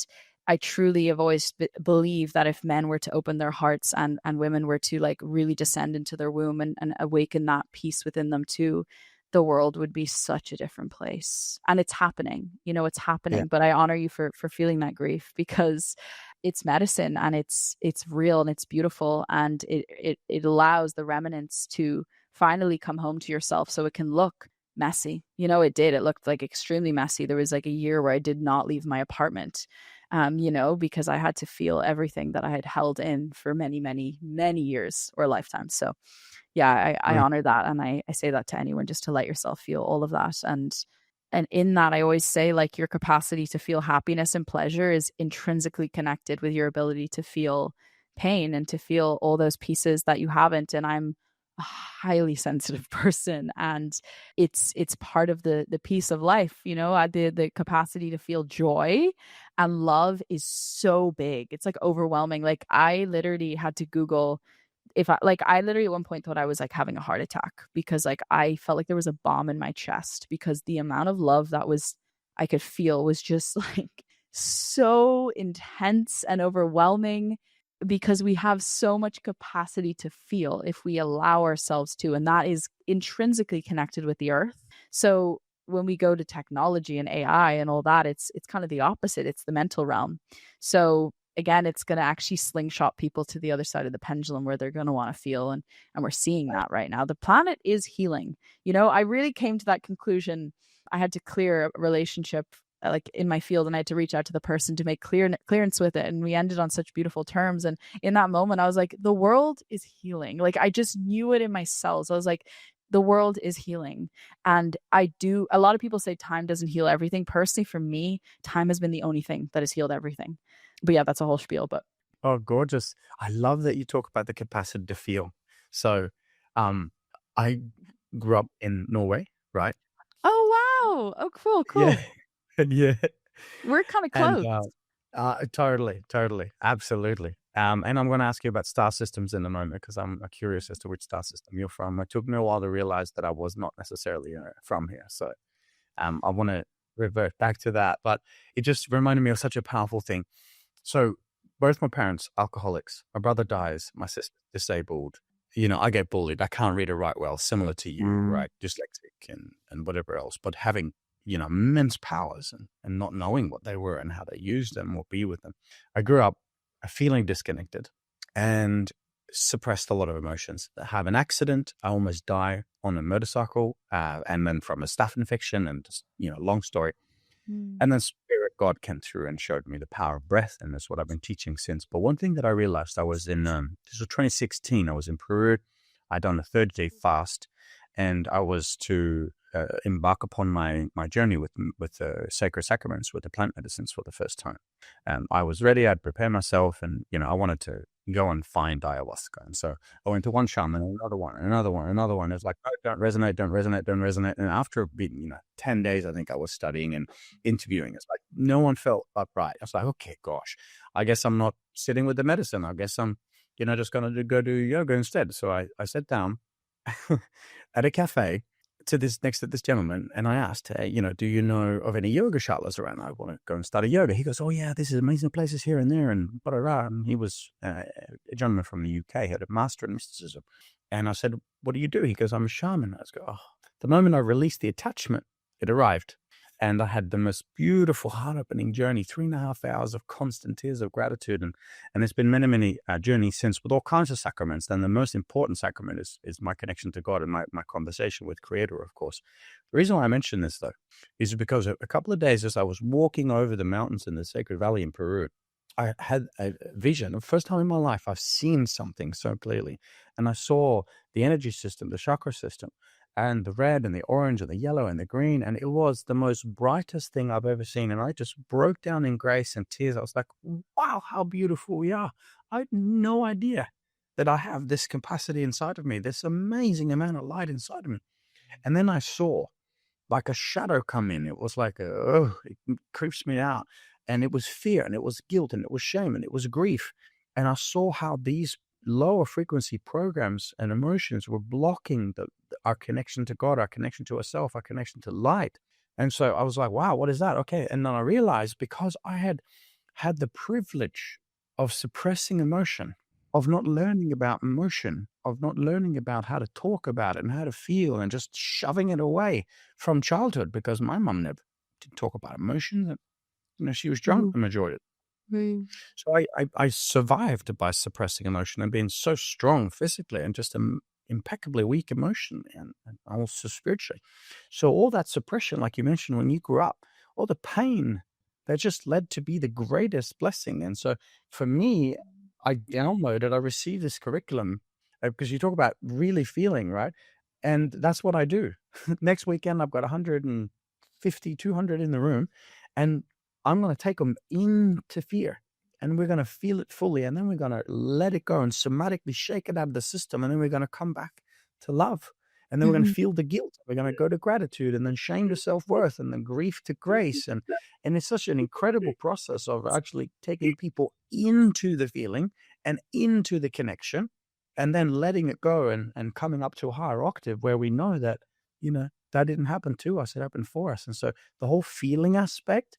I truly have always believed that if men were to open their hearts and women were to like really descend into their womb and awaken that peace within them too, the world would be such a different place. And it's happening, you know, it's Yeah. happening. But I honor you for feeling that grief, because it's medicine, and it's real, and it's beautiful, and it allows the remnants to finally come home to yourself, so it can look messy. You know, it did. It looked like extremely messy. There was like a year where I did not leave my apartment, you know, because I had to feel everything that I had held in for many, many, many years or lifetimes. So yeah, I Mm. honor that. And I say that to anyone, just to let yourself feel all of that. And in that, I always say like your capacity to feel happiness and pleasure is intrinsically connected with your ability to feel pain and to feel all those pieces that you haven't. And I'm a highly sensitive person, and it's part of the piece of life, you know. The capacity to feel joy and love is so big, it's like overwhelming. Like I literally had to Google, if I literally at one point thought I was like having a heart attack, because like I felt like there was a bomb in my chest, because the amount of love that was I could feel was just like so intense and overwhelming, because we have so much capacity to feel if we allow ourselves to, and that is intrinsically connected with the earth. So when we go to technology and AI and all that, it's kind of the opposite. It's the mental realm. So again, it's going to actually slingshot people to the other side of the pendulum, where they're going to want to feel, and we're seeing that right now. The planet is healing. You know, I really came to that conclusion. I had to clear a relationship like in my field, and I had to reach out to the person to make clearance with it, and we ended on such beautiful terms. And in that moment I was like, the world is healing. Like I just knew it in my cells. I was like, the world is healing. And I do, a lot of people say time doesn't heal everything. Personally, for me, time has been the only thing that has healed everything. But yeah, that's a whole spiel. But Oh, gorgeous. I love that you talk about the capacity to feel. So, I grew up in Norway, right? oh wow, oh cool, Yeah. cool. Yeah. We're kind of And, close. totally. Absolutely. And I'm gonna ask you about star systems in a moment, because I'm curious as to which star system you're from. It took me a while to realize that I was not necessarily from here. So, I wanna revert back to that, but it just reminded me of such a powerful thing. So both my parents, alcoholics. My brother dies. My sister disabled. You know, I get bullied. I can't read or write well, similar to you, right? Dyslexic and whatever else. But having, you know, immense powers and not knowing what they were and how they used them or be with them. I grew up feeling disconnected and suppressed a lot of emotions. I have an accident. I almost die on a motorcycle, and then from a staph infection, and just, you know, long story. And then Spirit God came through and showed me the power of breath, and that's what I've been teaching since. But one thing that I realized, I was in, this was 2016, I was in Peru. I'd done a 30-day fast, and I was to embark upon my journey with the sacred sacraments, with the plant medicines for the first time. I was ready. I'd prepare myself, and you know, I wanted to go and find ayahuasca. And so I went to one shaman, another one, another one, another one. It's like, oh, don't resonate. And after being, you know, 10 days, I think I was studying and interviewing. It's like no one felt upright. I was like, okay, gosh, I guess I'm not sitting with the medicine. I guess I'm, you know, just gonna go do yoga instead. So I sat down at a cafe next to this gentleman, and I asked, hey, you know, do you know of any yoga shalas around? I want to go and study yoga. He goes, oh yeah, this is amazing places here and there, and blah, blah, blah. And he was a gentleman from the UK, had a master in mysticism. And I said, what do you do? He goes, I'm a shaman. I was go, oh. The moment I released the attachment, it arrived. And I had the most beautiful heart-opening journey, 3.5 hours of constant tears of gratitude. And it's been many, many journeys since, with all kinds of sacraments. Then the most important sacrament is my connection to God and my conversation with Creator, of course. The reason why I mention this, though, is because a couple of days as I was walking over the mountains in the Sacred Valley in Peru, I had a vision. The first time in my life I've seen something so clearly. And I saw the energy system, the chakra system, and the red and the orange and the yellow and the green. And it was the most brightest thing I've ever seen. And I just broke down in grace and tears. I was like, wow, how beautiful we are. I had no idea that I have this capacity inside of me, this amazing amount of light inside of me. And then I saw like a shadow come in. It was like, it creeps me out. And it was fear, and it was guilt, and it was shame, and it was grief. And I saw how these lower frequency programs and emotions were blocking our connection to God, our connection to ourselves, our connection to light. And so I was like, wow, what is that? Okay. And then I realized, because I had the privilege of suppressing emotion, of not learning about emotion, of not learning about how to talk about it and how to feel, and just shoving it away from childhood, because my mum never did talk about emotions. And, she was drunk the majority. So I survived by suppressing emotion and being so strong physically and just impeccably weak emotionally and also spiritually. So all that suppression, like you mentioned, when you grew up, all the pain, that just led to be the greatest blessing. And so for me, I received this curriculum, because you talk about really feeling, right? And that's what I do. Next weekend, I've got 150, 200 in the room, and I'm going to take them into fear, and we're going to feel it fully. And then we're going to let it go and somatically shake it out of the system. And then we're going to come back to love. And then we're going to feel the guilt. We're going to go to gratitude, and then shame to self-worth, and then grief to grace. And it's such an incredible process of actually taking people into the feeling and into the connection, and then letting it go and coming up to a higher octave where we know that, that didn't happen to us. It happened for us. And so the whole feeling aspect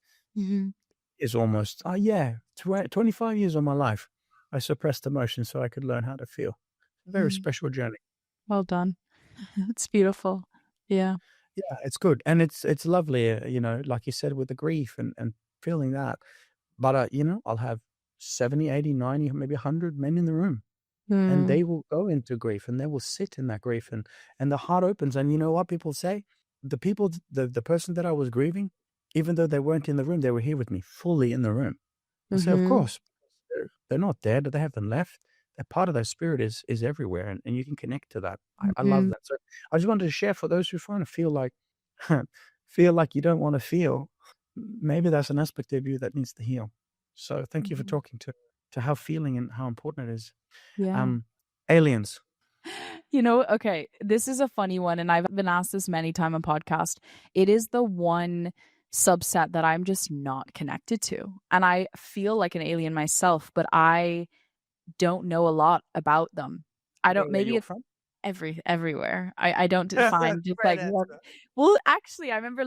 is almost, 25 years of my life, I suppressed emotion so I could learn how to feel. A very special journey. Well done. It's beautiful. Yeah. Yeah, it's good. And it's lovely, like you said, with the grief and feeling that. But, I'll have 70, 80, 90, maybe 100 men in the room. And they will go into grief, and they will sit in that grief, and the heart opens. And you know what people say? The person that I was grieving, even though they weren't in the room, they were here with me, fully in the room. I say, of course, they're not dead. They haven't left. A part of their spirit is everywhere, and you can connect to that. I love that. So I just wanted to share, for those who find to feel like you don't want to feel, maybe that's an aspect of you that needs to heal. So thank you for talking to how feeling and how important it is. Yeah. Aliens. Okay, this is a funny one, and I've been asked this many times on podcast. It is the one subset that I'm just not connected to. And I feel like an alien myself, but I don't know a lot about them. I don't, maybe it's from? everywhere. I don't find just like what. Well, actually, I remember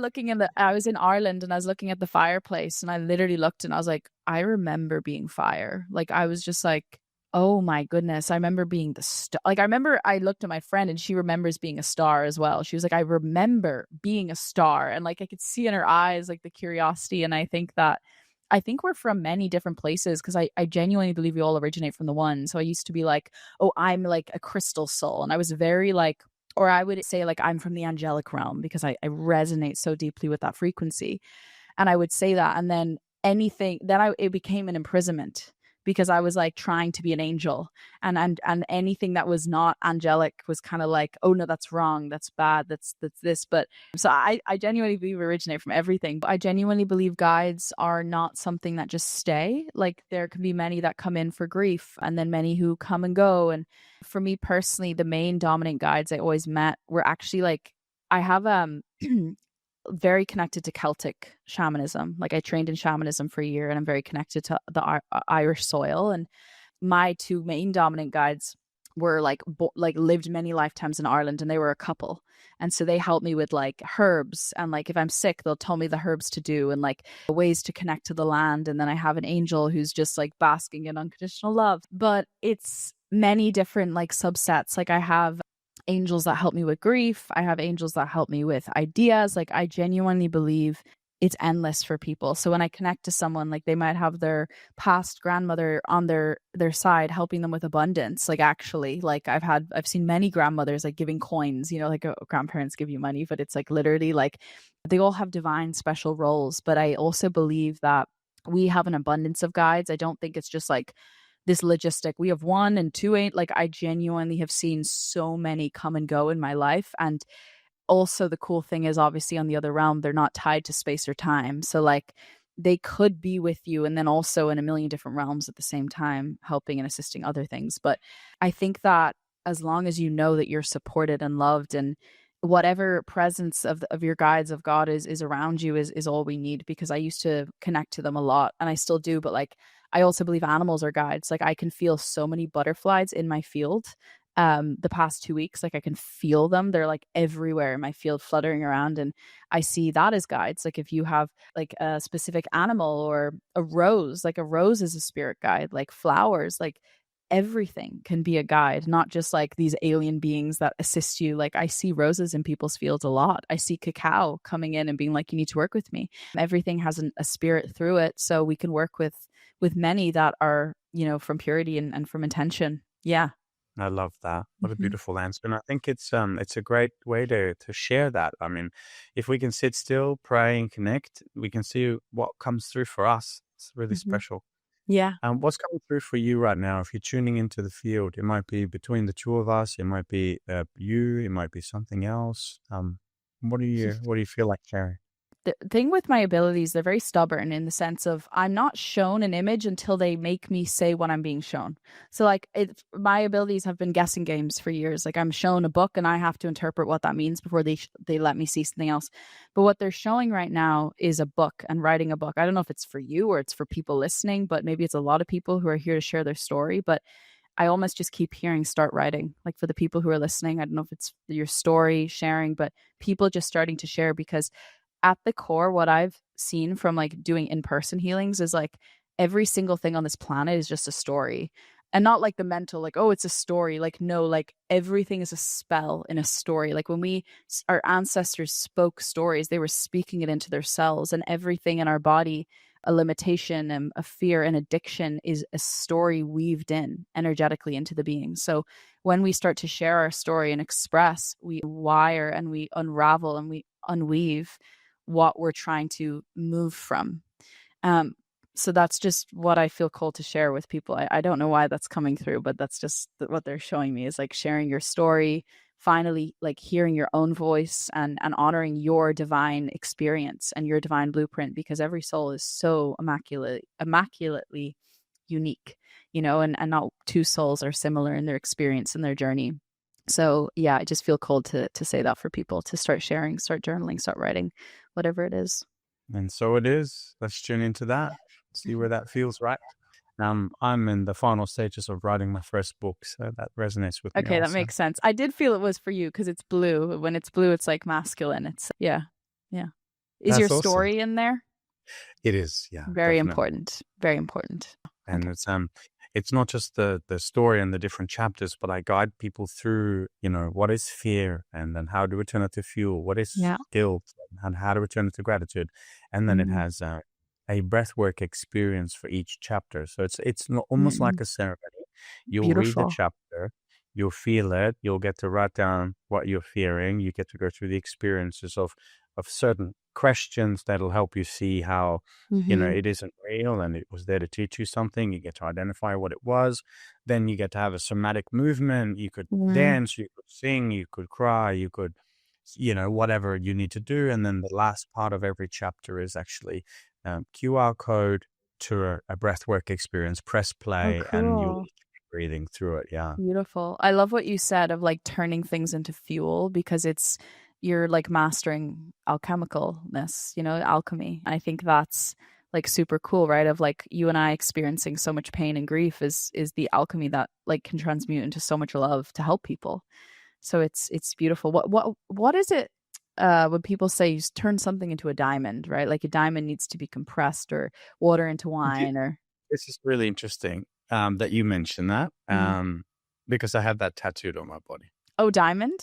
I was in Ireland, and I was looking at the fireplace, and I literally looked, and I was like, I remember being fire. Like, I was just like, oh my goodness. I remember being the star. Like, I remember I looked at my friend, and she remembers being a star as well. She was like, I remember being a star. And like, I could see in her eyes, like, the curiosity. And I think we're from many different places, because I genuinely believe we all originate from the one. So I used to be like, oh, I'm like a crystal soul. And I was very like, or I would say like, I'm from the angelic realm, because I resonate so deeply with that frequency. And I would say that. And then it became an imprisonment, because I was like trying to be an angel, and anything that was not angelic was kind of like, oh no, that's wrong, that's bad, that's this. But so I genuinely believe we originate from everything. But I genuinely believe guides are not something that just stay. Like, there can be many that come in for grief, and then many who come and go. And for me personally, the main dominant guides I always met were actually like, I have very connected to Celtic shamanism. Like, I trained in shamanism for a year, and I'm very connected to the Irish soil. And my two main dominant guides were like lived many lifetimes in Ireland, and they were a couple. And so they helped me with like herbs, and like if I'm sick, they'll tell me the herbs to do, and like ways to connect to the land. And then I have an angel who's just like basking in unconditional love. But it's many different like subsets. Like, I have angels that help me with grief. I have angels that help me with ideas. Like, I genuinely believe it's endless for people. So when I connect to someone, like, they might have their past grandmother on their side helping them with abundance. Like, actually, like, I've seen many grandmothers like giving coins, like grandparents give you money, but it's like literally like they all have divine special roles. But I also believe that we have an abundance of guides. I don't think it's just like this logistic, we have one and two ain't. Like, I genuinely have seen so many come and go in my life. And also the cool thing is, obviously, on the other realm, they're not tied to space or time. So like, they could be with you and then also in a million different realms at the same time, helping and assisting other things. But I think that as long as you know that you're supported and loved, and whatever presence of your guides of God is around you is all we need. Because I used to connect to them a lot and I still do, but like I also believe animals are guides. Like I can feel so many butterflies in my field. The past 2 weeks, like I can feel them. They're like everywhere in my field fluttering around, and I see that as guides. Like if you have like a specific animal or a rose, like a rose is a spirit guide, like flowers, like everything can be a guide, not just like these alien beings that assist you. Like I see roses in people's fields a lot. I see cacao coming in and being like, you need to work with me. Everything has a spirit through it. So we can work with many that are, from purity and from intention. Yeah. I love that. What a Mm-hmm. beautiful answer. And I think it's a great way to share that. I mean, if we can sit still, pray and connect, we can see what comes through for us. It's really Mm-hmm. special. Yeah. What's coming through for you right now? If you're tuning into the field, it might be between the two of us, it might be you, it might be something else. What do you feel like sharing? The thing with my abilities, they're very stubborn in the sense of I'm not shown an image until they make me say what I'm being shown. So like my abilities have been guessing games for years. Like I'm shown a book and I have to interpret what that means before they let me see something else. But what they're showing right now is a book and writing a book. I don't know if it's for you or it's for people listening, but maybe it's a lot of people who are here to share their story. But I almost just keep hearing start writing. Like for the people who are listening, I don't know if it's your story sharing, but people just starting to share. Because at the core, what I've seen from like doing in-person healings is like every single thing on this planet is just a story. And not like the mental, like, oh, it's a story. Like, no, like everything is a spell in a story. Like when our ancestors spoke stories, they were speaking it into their cells, and everything in our body, a limitation and a fear and addiction is a story weaved in energetically into the being. So when we start to share our story and express, we wire and we unravel and we unweave what we're trying to move from. So that's just what I feel called to share with people. I don't know why that's coming through, but that's just what they're showing me is like sharing your story, finally like hearing your own voice and honoring your divine experience and your divine blueprint, because every soul is so immaculately unique, and not two souls are similar in their experience and their journey. So yeah, I just feel called to say that for people to start sharing, start journaling, start writing, whatever it is. And so it is. Let's tune into that, see where that feels right. I'm in the final stages of writing my first book, so that resonates with me Okay, that also. makes sense. I did feel it was for you because it's blue. When it's blue, it's like masculine. It's yeah. Is That's your awesome. story in there? It is, yeah. Very definitely. important. Very important. And Okay. it's not just the story and the different chapters, but I guide people through, what is fear, and then how to return it to fuel, what is Yeah. guilt, and how to return it to gratitude. And then it has a breathwork experience for each chapter. So it's almost like a ceremony. You'll read the Beautiful. chapter, you'll feel it, you'll get to write down what you're fearing, you get to go through the experiences of certain questions that'll help you see how it isn't real and it was there to teach you something. You get to identify what it was. Then you get to have a somatic movement. You could dance, you could sing, you could cry, you could, whatever you need to do. And then the last part of every chapter is actually QR code to a breathwork experience. Press Oh, play and you'll cool. be breathing through it. Yeah. Beautiful. I love what you said of like turning things into fuel, because you're like mastering alchemicalness, alchemy. I think that's like super cool, right? Of like you and I experiencing so much pain and grief is the alchemy that like can transmute into so much love to help people. So it's beautiful. What is it when people say you turn something into a diamond, right? Like a diamond needs to be compressed or water into wine or This is really interesting that you mentioned that because I have that tattooed on my body. Oh, diamond?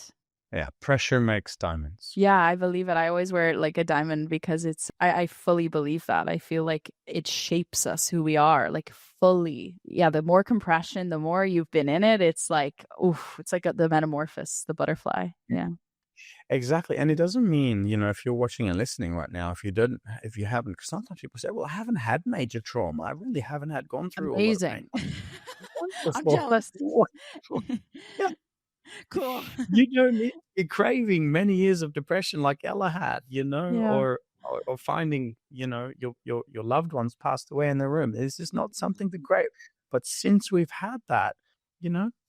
Yeah, pressure makes diamonds. Yeah, I believe it. I always wear it like a diamond because I fully believe that. I feel like it shapes us who we are, like fully. Yeah, the more compression, the more you've been in it, it's like, oof, it's like the metamorphosis, the butterfly. Yeah. Exactly. And it doesn't mean, if you're watching and listening right now, if you haven't, because sometimes people say, well, I haven't had major trauma. I really haven't gone through a lot of pain. Amazing. I'm Wonderful. jealous. Wonderful. Yeah. Cool. You don't need to be craving many years of depression like Ella had, Yeah. or or finding, your loved ones passed away in the room. This is not something to great. But since we've had that,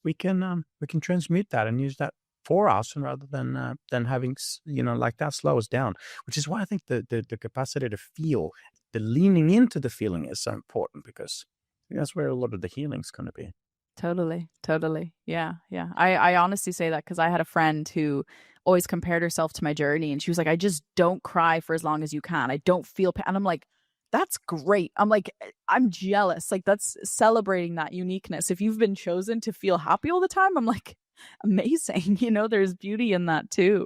we can transmute that and use that for us, and rather than having like that slow us down. Which is why I think the capacity to feel, the leaning into the feeling is so important, because that's where a lot of the healing's going to be. Totally. Yeah. I honestly say that because I had a friend who always compared herself to my journey, and she was like, I just don't cry for as long as you can. I don't feel pain. And I'm like, that's great. I'm like, I'm jealous. Like, that's celebrating that uniqueness. If you've been chosen to feel happy all the time, I'm like, amazing. There's beauty in that too,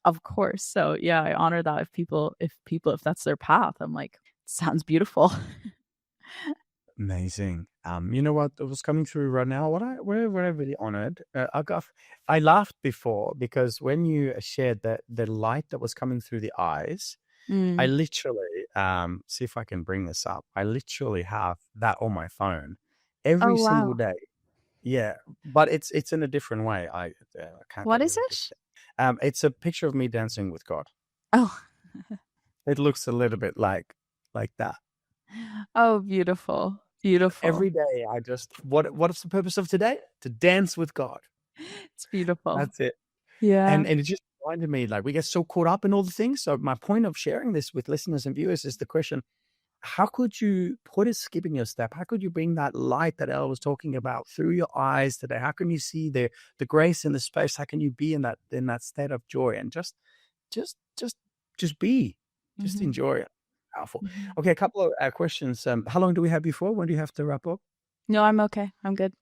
of course. So yeah, I honor that if that's their path. I'm like, sounds beautiful. Amazing. You know what was coming through right now? We're really honored. I laughed before because when you shared the light that was coming through the eyes, I literally see if I can bring this up. I literally have that on my phone every Oh single wow. day. Yeah, but it's in a different way. I can't What get is rid of it? it. It's a picture of me dancing with God. Oh. It looks a little bit like that. Oh, beautiful. Beautiful. Every day I just what's the purpose of today? To dance with God. It's beautiful. That's it. Yeah. And it just reminded me, like, we get so caught up in all the things. So my point of sharing this with listeners and viewers is the question: how could you put a skip in your step? How could you bring that light that Ella was talking about through your eyes today? How can you see the grace in the space? How can you be in that state of joy and just be, just Mm-hmm. enjoy it? Powerful. Mm-hmm. Okay, a couple of questions. How long do we have before? When do you have to wrap up? No, I'm okay. I'm good.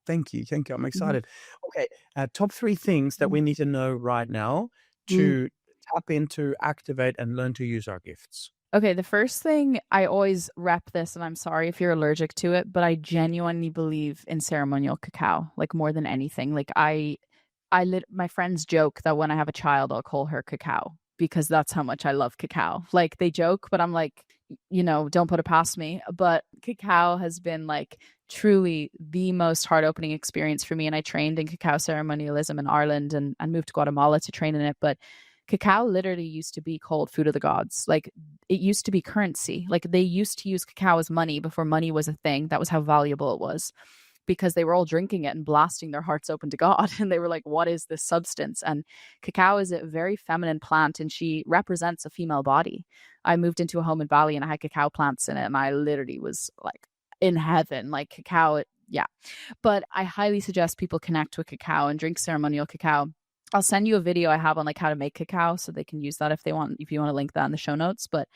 Thank you. I'm Mm-hmm. excited. Okay, top 3 things that we need to know right now Mm. to tap into, activate, and learn to use our gifts. Okay, the first thing, I always rep this, and I'm sorry if you're allergic to it, but I genuinely believe in ceremonial cacao, like more than anything. Like my friends joke that when I have a child, I'll call her Cacao because that's how much I love cacao. Like they joke, but I'm like, don't put it past me. But cacao has been like truly the most heart opening experience for me. And I trained in cacao ceremonialism in Ireland and moved to Guatemala to train in it. But cacao literally used to be called food of the gods. Like it used to be currency. Like they used to use cacao as money before money was a thing. That was how valuable it was, because they were all drinking it and blasting their hearts open to God. And they were like, what is this substance? And cacao is a very feminine plant, and she represents a female body. I moved into a home in Bali and I had cacao plants in it, and I literally was like in heaven. Like cacao, yeah. But I highly suggest people connect with cacao and drink ceremonial cacao. I'll send you a video I have on like how to make cacao so they can use that if you want to link that in the show notes. But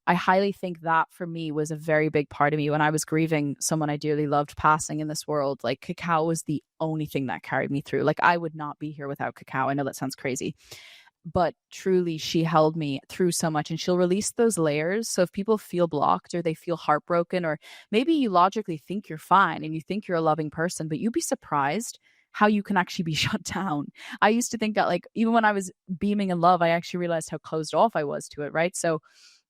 I highly think that for me was a very big part of me when I was grieving someone I dearly loved passing in this world. Like cacao was the only thing that carried me through. Like I would not be here without cacao. I know that sounds crazy, but truly she held me through so much, and she'll release those layers. So if people feel blocked or they feel heartbroken, or maybe you logically think you're fine and you think you're a loving person, but you'd be surprised how you can actually be shut down. I used to think that, like, even when I was beaming in love, I actually realized how closed off I was to it, right? So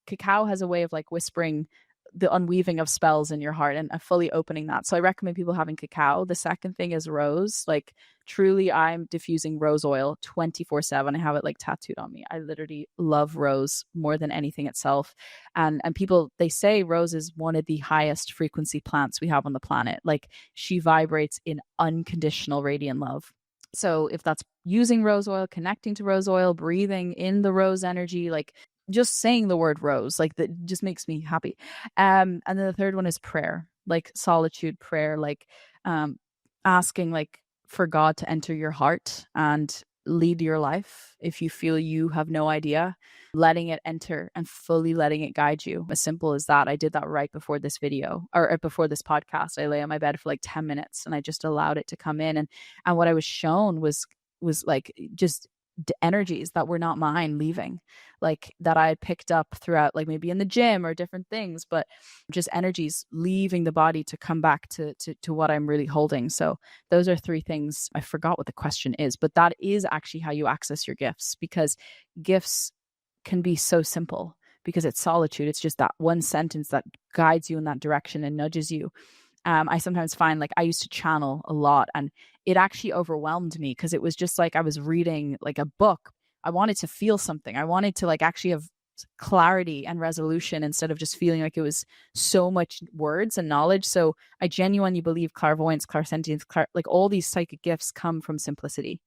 cacao has a way of like whispering the unweaving of spells in your heart and fully opening that. So I recommend people having cacao. The second thing is rose. Like truly, I'm diffusing rose oil 24/7. I have it like tattooed on me. I literally love rose more than anything itself. And people, they say rose is one of the highest frequency plants we have on the planet. Like she vibrates in unconditional radiant love. So if that's using rose oil, connecting to rose oil, breathing in the rose energy, like just saying the word rose, like that just makes me happy. And then the third one is prayer, like solitude prayer, like asking like for God to enter your heart and lead your life. If you feel you have no idea, letting it enter and fully letting it guide you. As simple as that. I did that right before this video, or before this podcast. I lay on my bed for like 10 minutes and I just allowed it to come in. And what I was shown was like just energies that were not mine leaving, like that I had picked up throughout, like maybe in the gym or different things, but just energies leaving the body to come back to what I'm really holding. So those are 3 things. I forgot what the question is, but that is actually how you access your gifts, because gifts can be so simple because it's solitude. It's just that one sentence that guides you in that direction and nudges you. I sometimes find like I used to channel a lot, and it actually overwhelmed me because it was just like I was reading like a book. I wanted to feel something. I wanted to like actually have clarity and resolution instead of just feeling like it was so much words and knowledge. So I genuinely believe clairvoyance, clairsentience, like all these psychic gifts come from simplicity.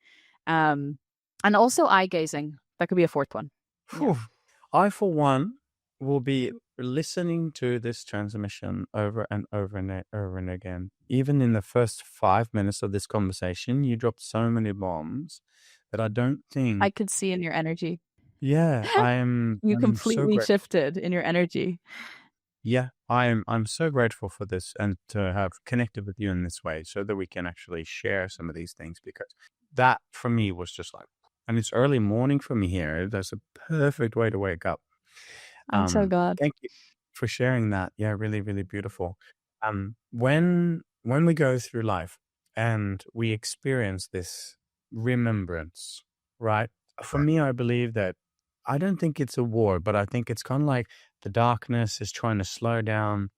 And also eye gazing. That could be a fourth one. Yeah. I, for one, will be listening to this transmission over and over and over and again. Even in the first 5 minutes of this conversation, you dropped so many bombs that I don't think I could see in your energy. Yeah, I'm completely so shifted in your energy. Yeah, I'm so grateful for this and to have connected with you in this way so that we can actually share some of these things, because that for me was just like, and it's early morning for me here. That's a perfect way to wake up. I'm so glad. Thank you for sharing that. Yeah, really, really beautiful. When we go through life and we experience this remembrance, right? For me, I believe that I don't think it's a war, but I think it's kind of like the darkness is trying to slow down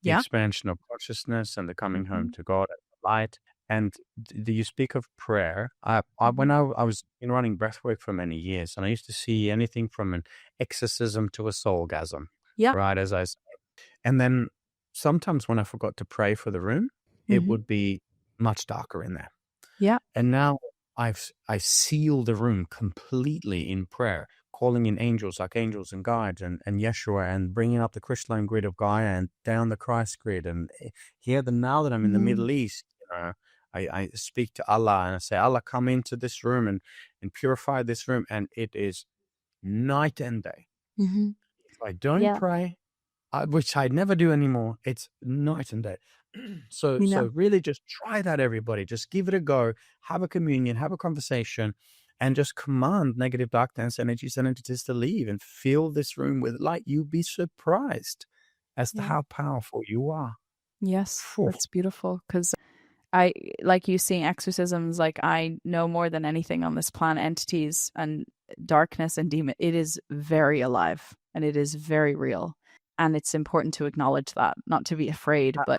the expansion of consciousness and the coming home to God and the light. And you speak of prayer. When I was running breathwork for many years, and I used to see anything from an exorcism to a soulgasm. Yeah. Right, as I said. And then sometimes when I forgot to pray for the room, it would be much darker in there. Yeah. And now I seal the room completely in prayer, calling in angels, archangels, and guides, and Yeshua, and bringing up the crystalline grid of Gaia and down the Christ grid. And now that I'm in the Middle East, I speak to Allah and I say, Allah, come into this room and purify this room. And it is night and day. If I don't pray, which I never do anymore, it's night and day. So really just try that, everybody. Just give it a go. Have a communion, have a conversation, and just command negative dark dance energies and entities to leave and fill this room with light. You'll be surprised as to how powerful you are. Yes, that's beautiful, because I, like you seeing exorcisms, like I know more than anything on this planet, entities and darkness and demon, it is very alive and it is very real. And it's important to acknowledge that, not to be afraid, but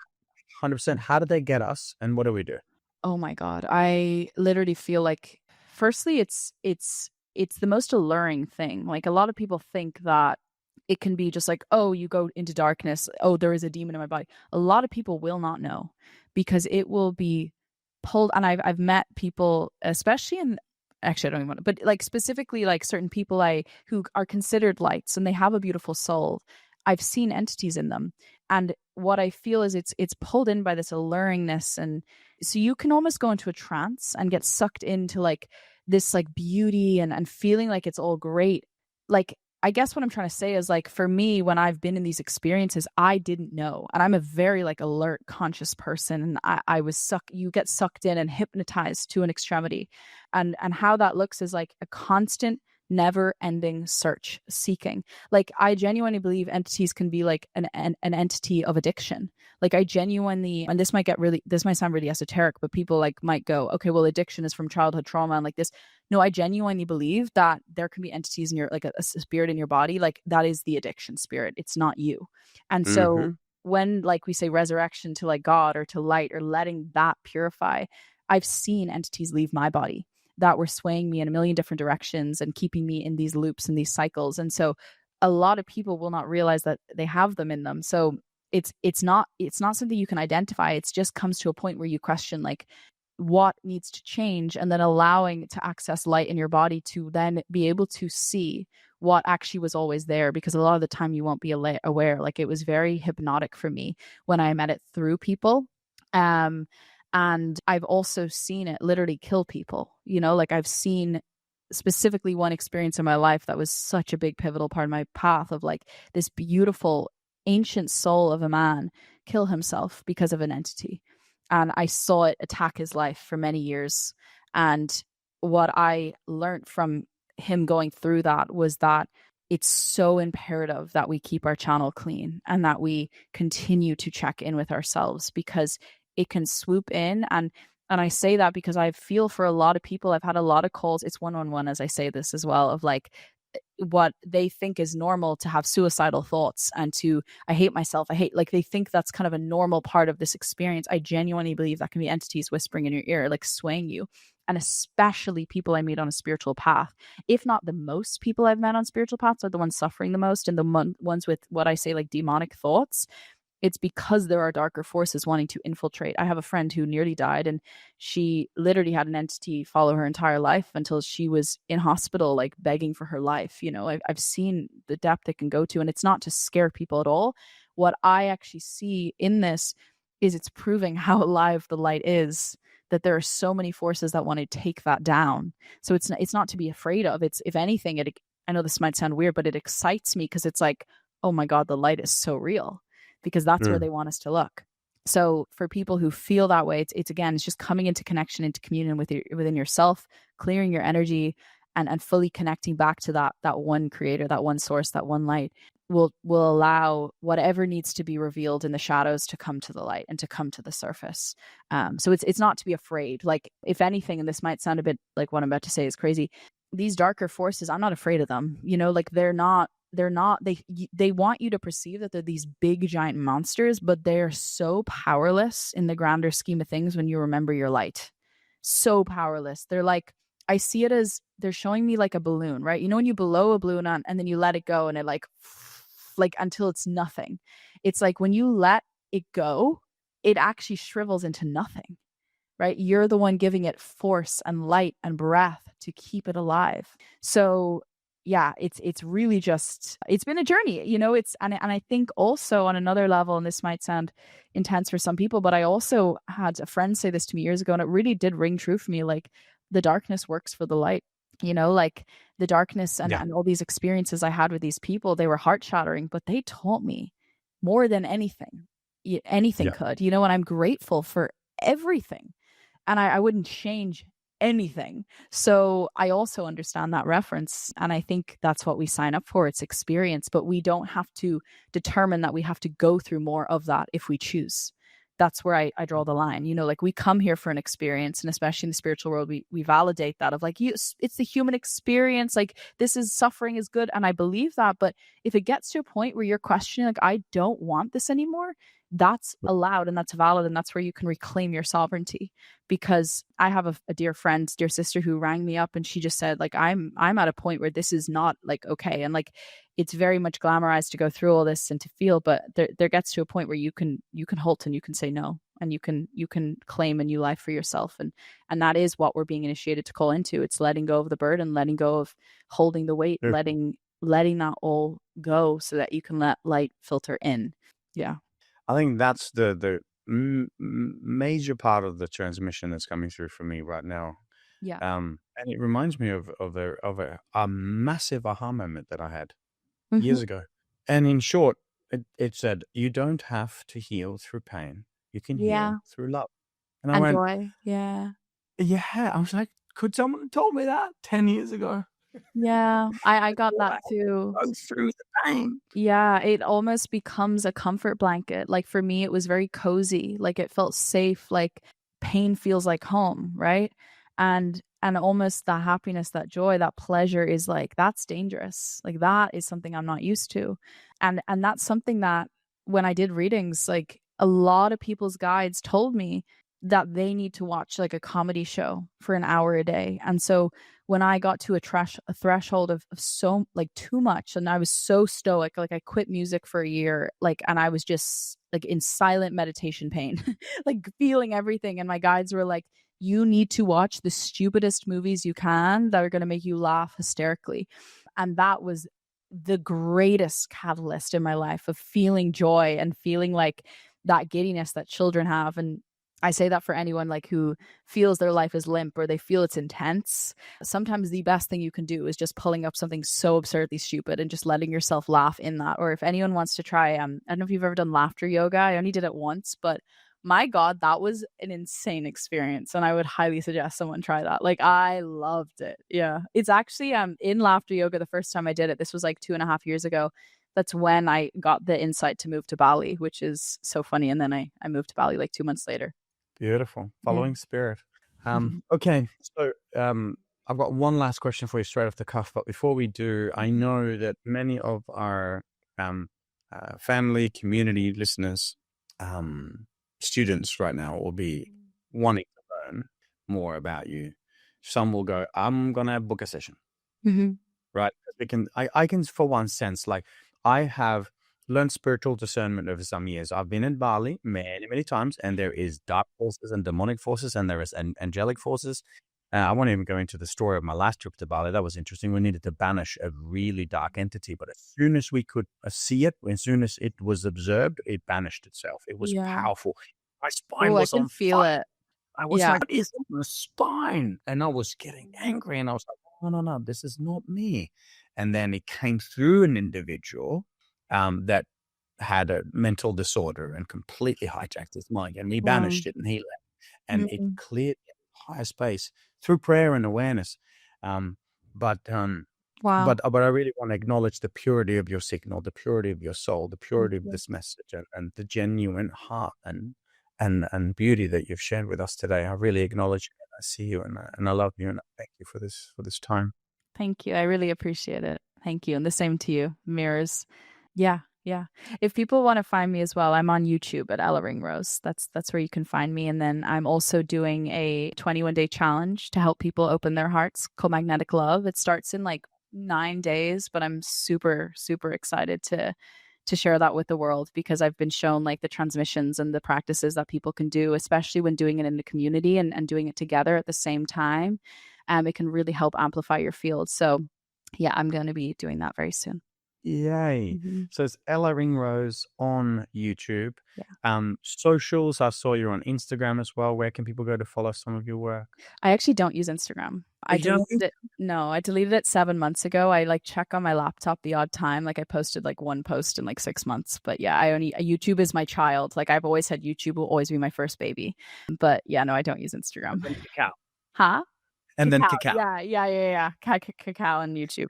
100%. How did they get us and what do we do? Oh my God. I literally feel like, firstly, it's the most alluring thing. Like, a lot of people think that it can be just like, oh, you go into darkness, oh, there is a demon in my body. A lot of people will not know, because it will be pulled. And I've met people, especially in, actually I don't even want to, but like specifically like certain people who are considered lights and they have a beautiful soul. I've seen entities in them. And what I feel is it's pulled in by this alluringness. And so you can almost go into a trance and get sucked into like this like beauty and feeling like it's all great. Like, I guess what I'm trying to say is, like, for me, when I've been in these experiences, I didn't know. And I'm a very like alert, conscious person. And I was you get sucked in and hypnotized to an extremity. And how that looks is like a constant, never-ending search, seeking. Like, I genuinely believe entities can be like an entity of addiction. Like, I genuinely, and this might sound really esoteric, but people like might go, okay, well, addiction is from childhood trauma and like this. No, I genuinely believe that there can be entities in your, like a spirit in your body, like that is the addiction spirit. It's not you. And so when, like, we say resurrection to like God or to light or letting that purify, I've seen entities leave my body that were swaying me in a million different directions and keeping me in these loops and these cycles. And so a lot of people will not realize that they have them in them. So it's not something you can identify. It just comes to a point where you question like what needs to change, and then allowing to access light in your body to then be able to see what actually was always there, because a lot of the time you won't be aware. Like, it was very hypnotic for me when I met it through people. And I've also seen it literally kill people, like I've seen specifically one experience in my life that was such a big pivotal part of my path, of like this beautiful ancient soul of a man kill himself because of an entity. And I saw it attack his life for many years. And what I learned from him going through that was that it's so imperative that we keep our channel clean and that we continue to check in with ourselves, because it can swoop in. And I say that because I feel for a lot of people, I've had a lot of calls, it's 111 as I say this as well, of like what they think is normal to have suicidal thoughts and I hate myself. Like, they think that's kind of a normal part of this experience. I genuinely believe that can be entities whispering in your ear, like swaying you. and especially people I meet on a spiritual path. If not the most people I've met on spiritual paths are the ones suffering the most, and the ones with what I say like demonic thoughts. It's because there are darker forces wanting to infiltrate. I have a friend who nearly died, and she literally had an entity follow her entire life until she was in hospital, like begging for her life. You know, I've seen the depth it can go to, and it's not to scare people at all. What I actually see in this is it's proving how alive the light is, that there are so many forces that want to take that down. So it's not to be afraid of. It's, if anything, I know this might sound weird, but it excites me because it's like, oh my God, the light is so real, because that's where they want us to look. So for people who feel that way, it's again, it's just coming into connection, into communion within yourself, clearing your energy, and fully connecting back to that one creator, that one source, that one light will allow whatever needs to be revealed in the shadows to come to the light and to come to the surface. So it's not to be afraid. Like, if anything, and this might sound a bit like what I'm about to say is crazy, these darker forces, I'm not afraid of them. You know, like they want you to perceive that they're these big giant monsters, but they're so powerless in the grander scheme of things when you remember your light. So powerless. They're like, I see it as they're showing me like a balloon, right? You know, when you blow a balloon on and then you let it go and it like until it's nothing. It's like when you let it go, it actually shrivels into nothing, right? You're the one giving it force and light and breath to keep it alive. So yeah, it's really just, it's been a journey, you know. It's and I think also on another level, and this might sound intense for some people, but I also had a friend say this to me years ago, and it really did ring true for me. Like, the darkness works for the light, you know, like the darkness and all these experiences I had with these people, they were heart shattering, but they taught me more than anything could, you know, and I'm grateful for everything. And I wouldn't change anything. So I also understand that reference. And I think that's what we sign up for. It's experience, but we don't have to determine that we have to go through more of that if we choose. That's where I draw the line. You know, like, we come here for an experience, and especially in the spiritual world, we validate that of like, it's the human experience. Like, this is suffering is good. And I believe that. But if it gets to a point where you're questioning, like, I don't want this anymore, that's allowed and that's valid. And that's where you can reclaim your sovereignty. Because I have a dear friend, dear sister who rang me up, and she just said, like, I'm at a point where this is not like okay. And like, it's very much glamorized to go through all this and to feel, but there gets to a point where you can halt and you can say no, and you can claim a new life for yourself. And that is what we're being initiated to call into. It's letting go of the burden, letting go of holding the weight, letting that all go so that you can let light filter in. Yeah. I think that's the major part of the transmission that's coming through for me right now. Yeah. And it reminds me of a massive aha moment that I had years ago. And in short, it said, you don't have to heal through pain. You can heal through love. And I went, joy. Yeah. I was like, could someone have told me that 10 years ago? Yeah, I got that too. Go through the pain. Yeah, it almost becomes a comfort blanket. Like, for me, it was very cozy. Like, it felt safe. Like, pain feels like home, right? And almost that happiness, that joy, that pleasure is like, that's dangerous. Like, that is something I'm not used to. And that's something that when I did readings, like, a lot of people's guides told me that they need to watch like a comedy show for an hour a day. And so when I got to a threshold of so like too much, and I was so stoic, like I quit music for a year, like, and I was just like in silent meditation pain, like feeling everything. And my guides were like, you need to watch the stupidest movies you can that are going to make you laugh hysterically. And that was the greatest catalyst in my life of feeling joy and feeling like that giddiness that children have. And I say that for anyone like who feels their life is limp or they feel it's intense. Sometimes the best thing you can do is just pulling up something so absurdly stupid and just letting yourself laugh in that. Or if anyone wants to try, I don't know if you've ever done laughter yoga. I only did it once, but my God, that was an insane experience. And I would highly suggest someone try that. Like, I loved it. Yeah. It's actually in laughter yoga, the first time I did it, this was like 2.5 years ago. That's when I got the insight to move to Bali, which is so funny. And then I moved to Bali like 2 months later. Beautiful. Following spirit. Okay. So I've got one last question for you straight off the cuff. But before we do, I know that many of our family, community listeners, students right now will be wanting to learn more about you. some will go, I'm gonna book a session, right? I can for one sense, like, I have learned spiritual discernment over some years. I've been in Bali many times, and there is dark forces and demonic forces, and there is angelic forces. I won't even go into the story of my last trip to Bali. That was interesting. We needed to banish a really dark entity, but as soon as we could see it, as soon as it was observed, it banished itself. It was Yeah. powerful. My spine Oh, I was can on feel fire. it. I was Yeah. like, what is on my spine? And I was getting angry, and I was like, no, this is not me. And then it came through an individual that had a mental disorder and completely hijacked his mind, and we Wow. banished it, and he left, and it Mhm. cleared the entire space through prayer and awareness. But Wow. I really want to acknowledge the purity of your signal, the purity of your soul, the Thank purity of you. this message, and the genuine heart and beauty that you've shared with us today. I really acknowledge it. I see you, and I love you, and I thank you for this time. Thank you. I really appreciate it. Thank you. And the same to you. Mirrors. Yeah. Yeah. If people want to find me as well, I'm on YouTube at Ella Ringrose. That's where you can find me. And then I'm also doing a 21-day challenge to help people open their hearts called Magnetic Love. It starts in like 9 days, but I'm super excited to share that with the world because I've been shown like the transmissions and the practices that people can do, especially when doing it in the community and doing it together at the same time. It can really help amplify your field. So yeah, I'm going to be doing that very soon. Yay. Mm-hmm. So it's Ella Ringrose on YouTube. Yeah. Socials, I saw you're on Instagram as well. Where can people go to follow some of your work? I actually don't use Instagram. I deleted it. No, I deleted it 7 months ago. I like check on my laptop the odd time. Like I posted like one post in like 6 months. But yeah, YouTube is my child. Like I've always said YouTube will always be my first baby. But yeah, no, I don't use Instagram. And then Cacao. Huh? And Cacao. then Cacao. Yeah. Cacao on YouTube.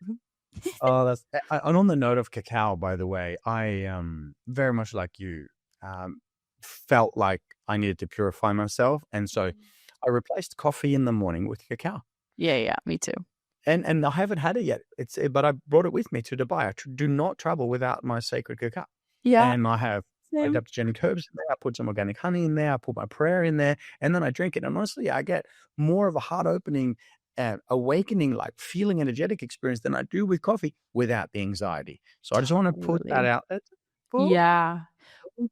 Oh, that's and on the note of Cacao, by the way, I very much like you felt like I needed to purify myself, and so I replaced coffee in the morning with Cacao. Yeah, me too. And I haven't had it yet. But I brought it with me to Dubai. I do not travel without my sacred cacao. Yeah. And I have Same. adaptogenic herbs in there. I put some organic honey in there. I put my prayer in there, and then I drink it. And honestly, I get more of a heart opening, awakening, like feeling energetic experience than I do with coffee without the anxiety. So I just want to put that out there. Yeah.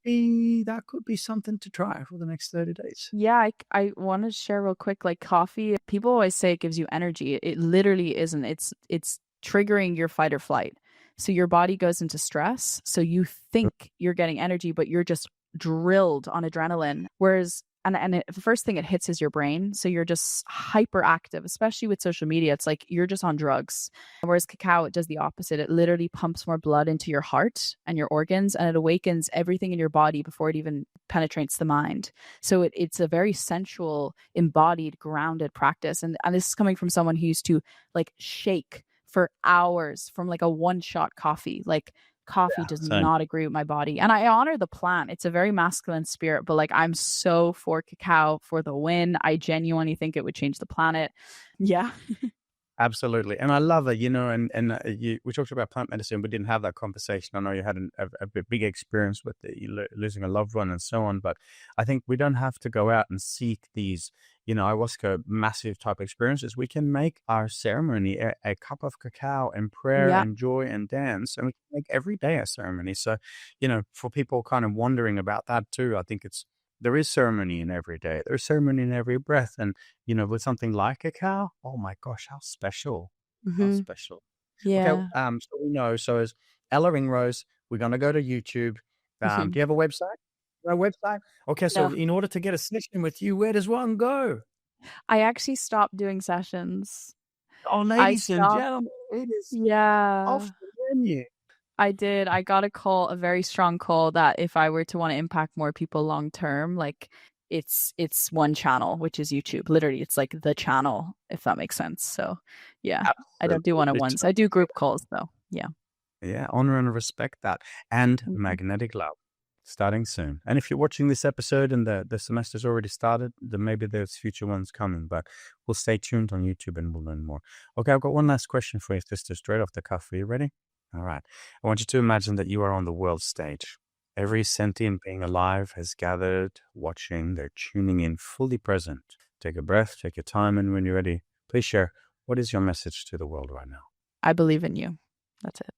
That could be something to try for the next 30 days. Yeah, I want to share real quick, like coffee, people always say it gives you energy. It literally isn't. It's triggering your fight or flight. So your body goes into stress. So you think you're getting energy, but you're just drilled on adrenaline. Whereas the first thing it hits is your brain. So you're just hyperactive, especially with social media. It's like you're just on drugs. Whereas cacao, it does the opposite. It literally pumps more blood into your heart and your organs, and it awakens everything in your body before it even penetrates the mind. So it's a very sensual, embodied, grounded practice. And this is coming from someone who used to like shake for hours from like a one-shot coffee. Like coffee does not agree with my body. And I honor the plant. It's a very masculine spirit, but like I'm so for cacao for the win. I genuinely think it would change the planet. Yeah. Absolutely. And I love it, we talked about plant medicine. We didn't have that conversation. I know you had a big experience with losing a loved one and so on, but I think we don't have to go out and seek these, ayahuasca massive type experiences. We can make our ceremony a cup of cacao and prayer and joy and dance, and we can make every day a ceremony. So, for people kind of wondering about that too, I think there is ceremony in every day. There's ceremony in every breath. And, with something like cacao, oh my gosh, how special. How special. Yeah. Okay, so we know. So as Ella Ringrose, we're going to go to YouTube. Do you have a website? No website? Okay, so in order to get a session with you, where does one go? I actually stopped doing sessions. Oh, ladies and gentlemen, it is off the menu. I did. I got a very strong call that if I were to want to impact more people long term, like it's one channel, which is YouTube. Literally, it's like the channel, if that makes sense. So yeah, absolutely. I don't do one-on-ones. I do group calls though. Yeah. Yeah, honor and respect that. And magnetic love starting soon. And if you're watching this episode and the semester's already started, then maybe there's future ones coming, but we'll stay tuned on YouTube and we'll learn more. Okay, I've got one last question for you, just straight off the cuff. Are you ready? All right. I want you to imagine that you are on the world stage. Every sentient being alive has gathered, watching. They're tuning in, fully present. Take a breath, take your time, and when you're ready, Please share, what is your message to the world right now? I believe in you. That's it.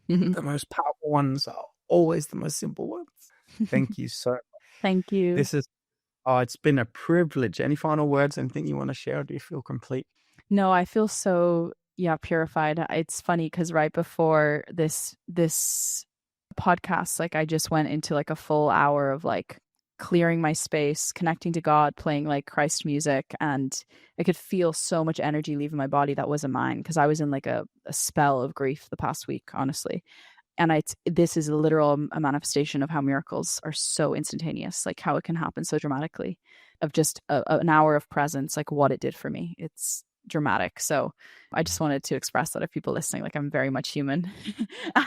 The most powerful ones are always the most simple ones. Thank you so much. Thank you. It's been a privilege. Any final words, anything you want to share? Or do you feel complete? No, I feel so, purified. It's funny because right before this podcast, like I just went into like a full hour of like clearing my space, connecting to God, playing like Christ music, and I could feel so much energy leaving my body that wasn't mine because I was in like a spell of grief the past week, honestly. And this is a literal a manifestation of how miracles are so instantaneous, like how it can happen so dramatically, of just an hour of presence, like what it did for me. It's dramatic. So I just wanted to express that if people listening, like I'm very much human.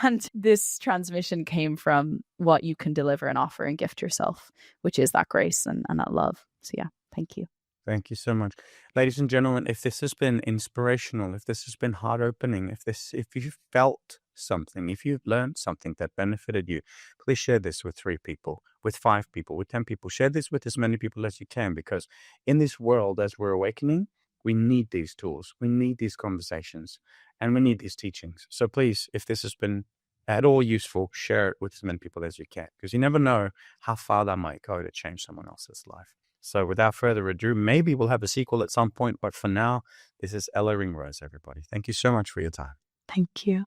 And this transmission came from what you can deliver and offer and gift yourself, which is that grace and that love. So yeah, thank you. Thank you so much. Ladies and gentlemen, if this has been inspirational, if this has been heart-opening, if you've felt something, if you've learned something that benefited you, please share this with 3 people, with 5 people, with 10 people. Share this with as many people as you can, because in this world, as we're awakening, we need these tools, we need these conversations, and we need these teachings. So please, if this has been at all useful, share it with as many people as you can, because you never know how far that might go to change someone else's life. So without further ado, maybe we'll have a sequel at some point, but for now, this is Ella Ringrose, everybody. Thank you so much for your time. Thank you.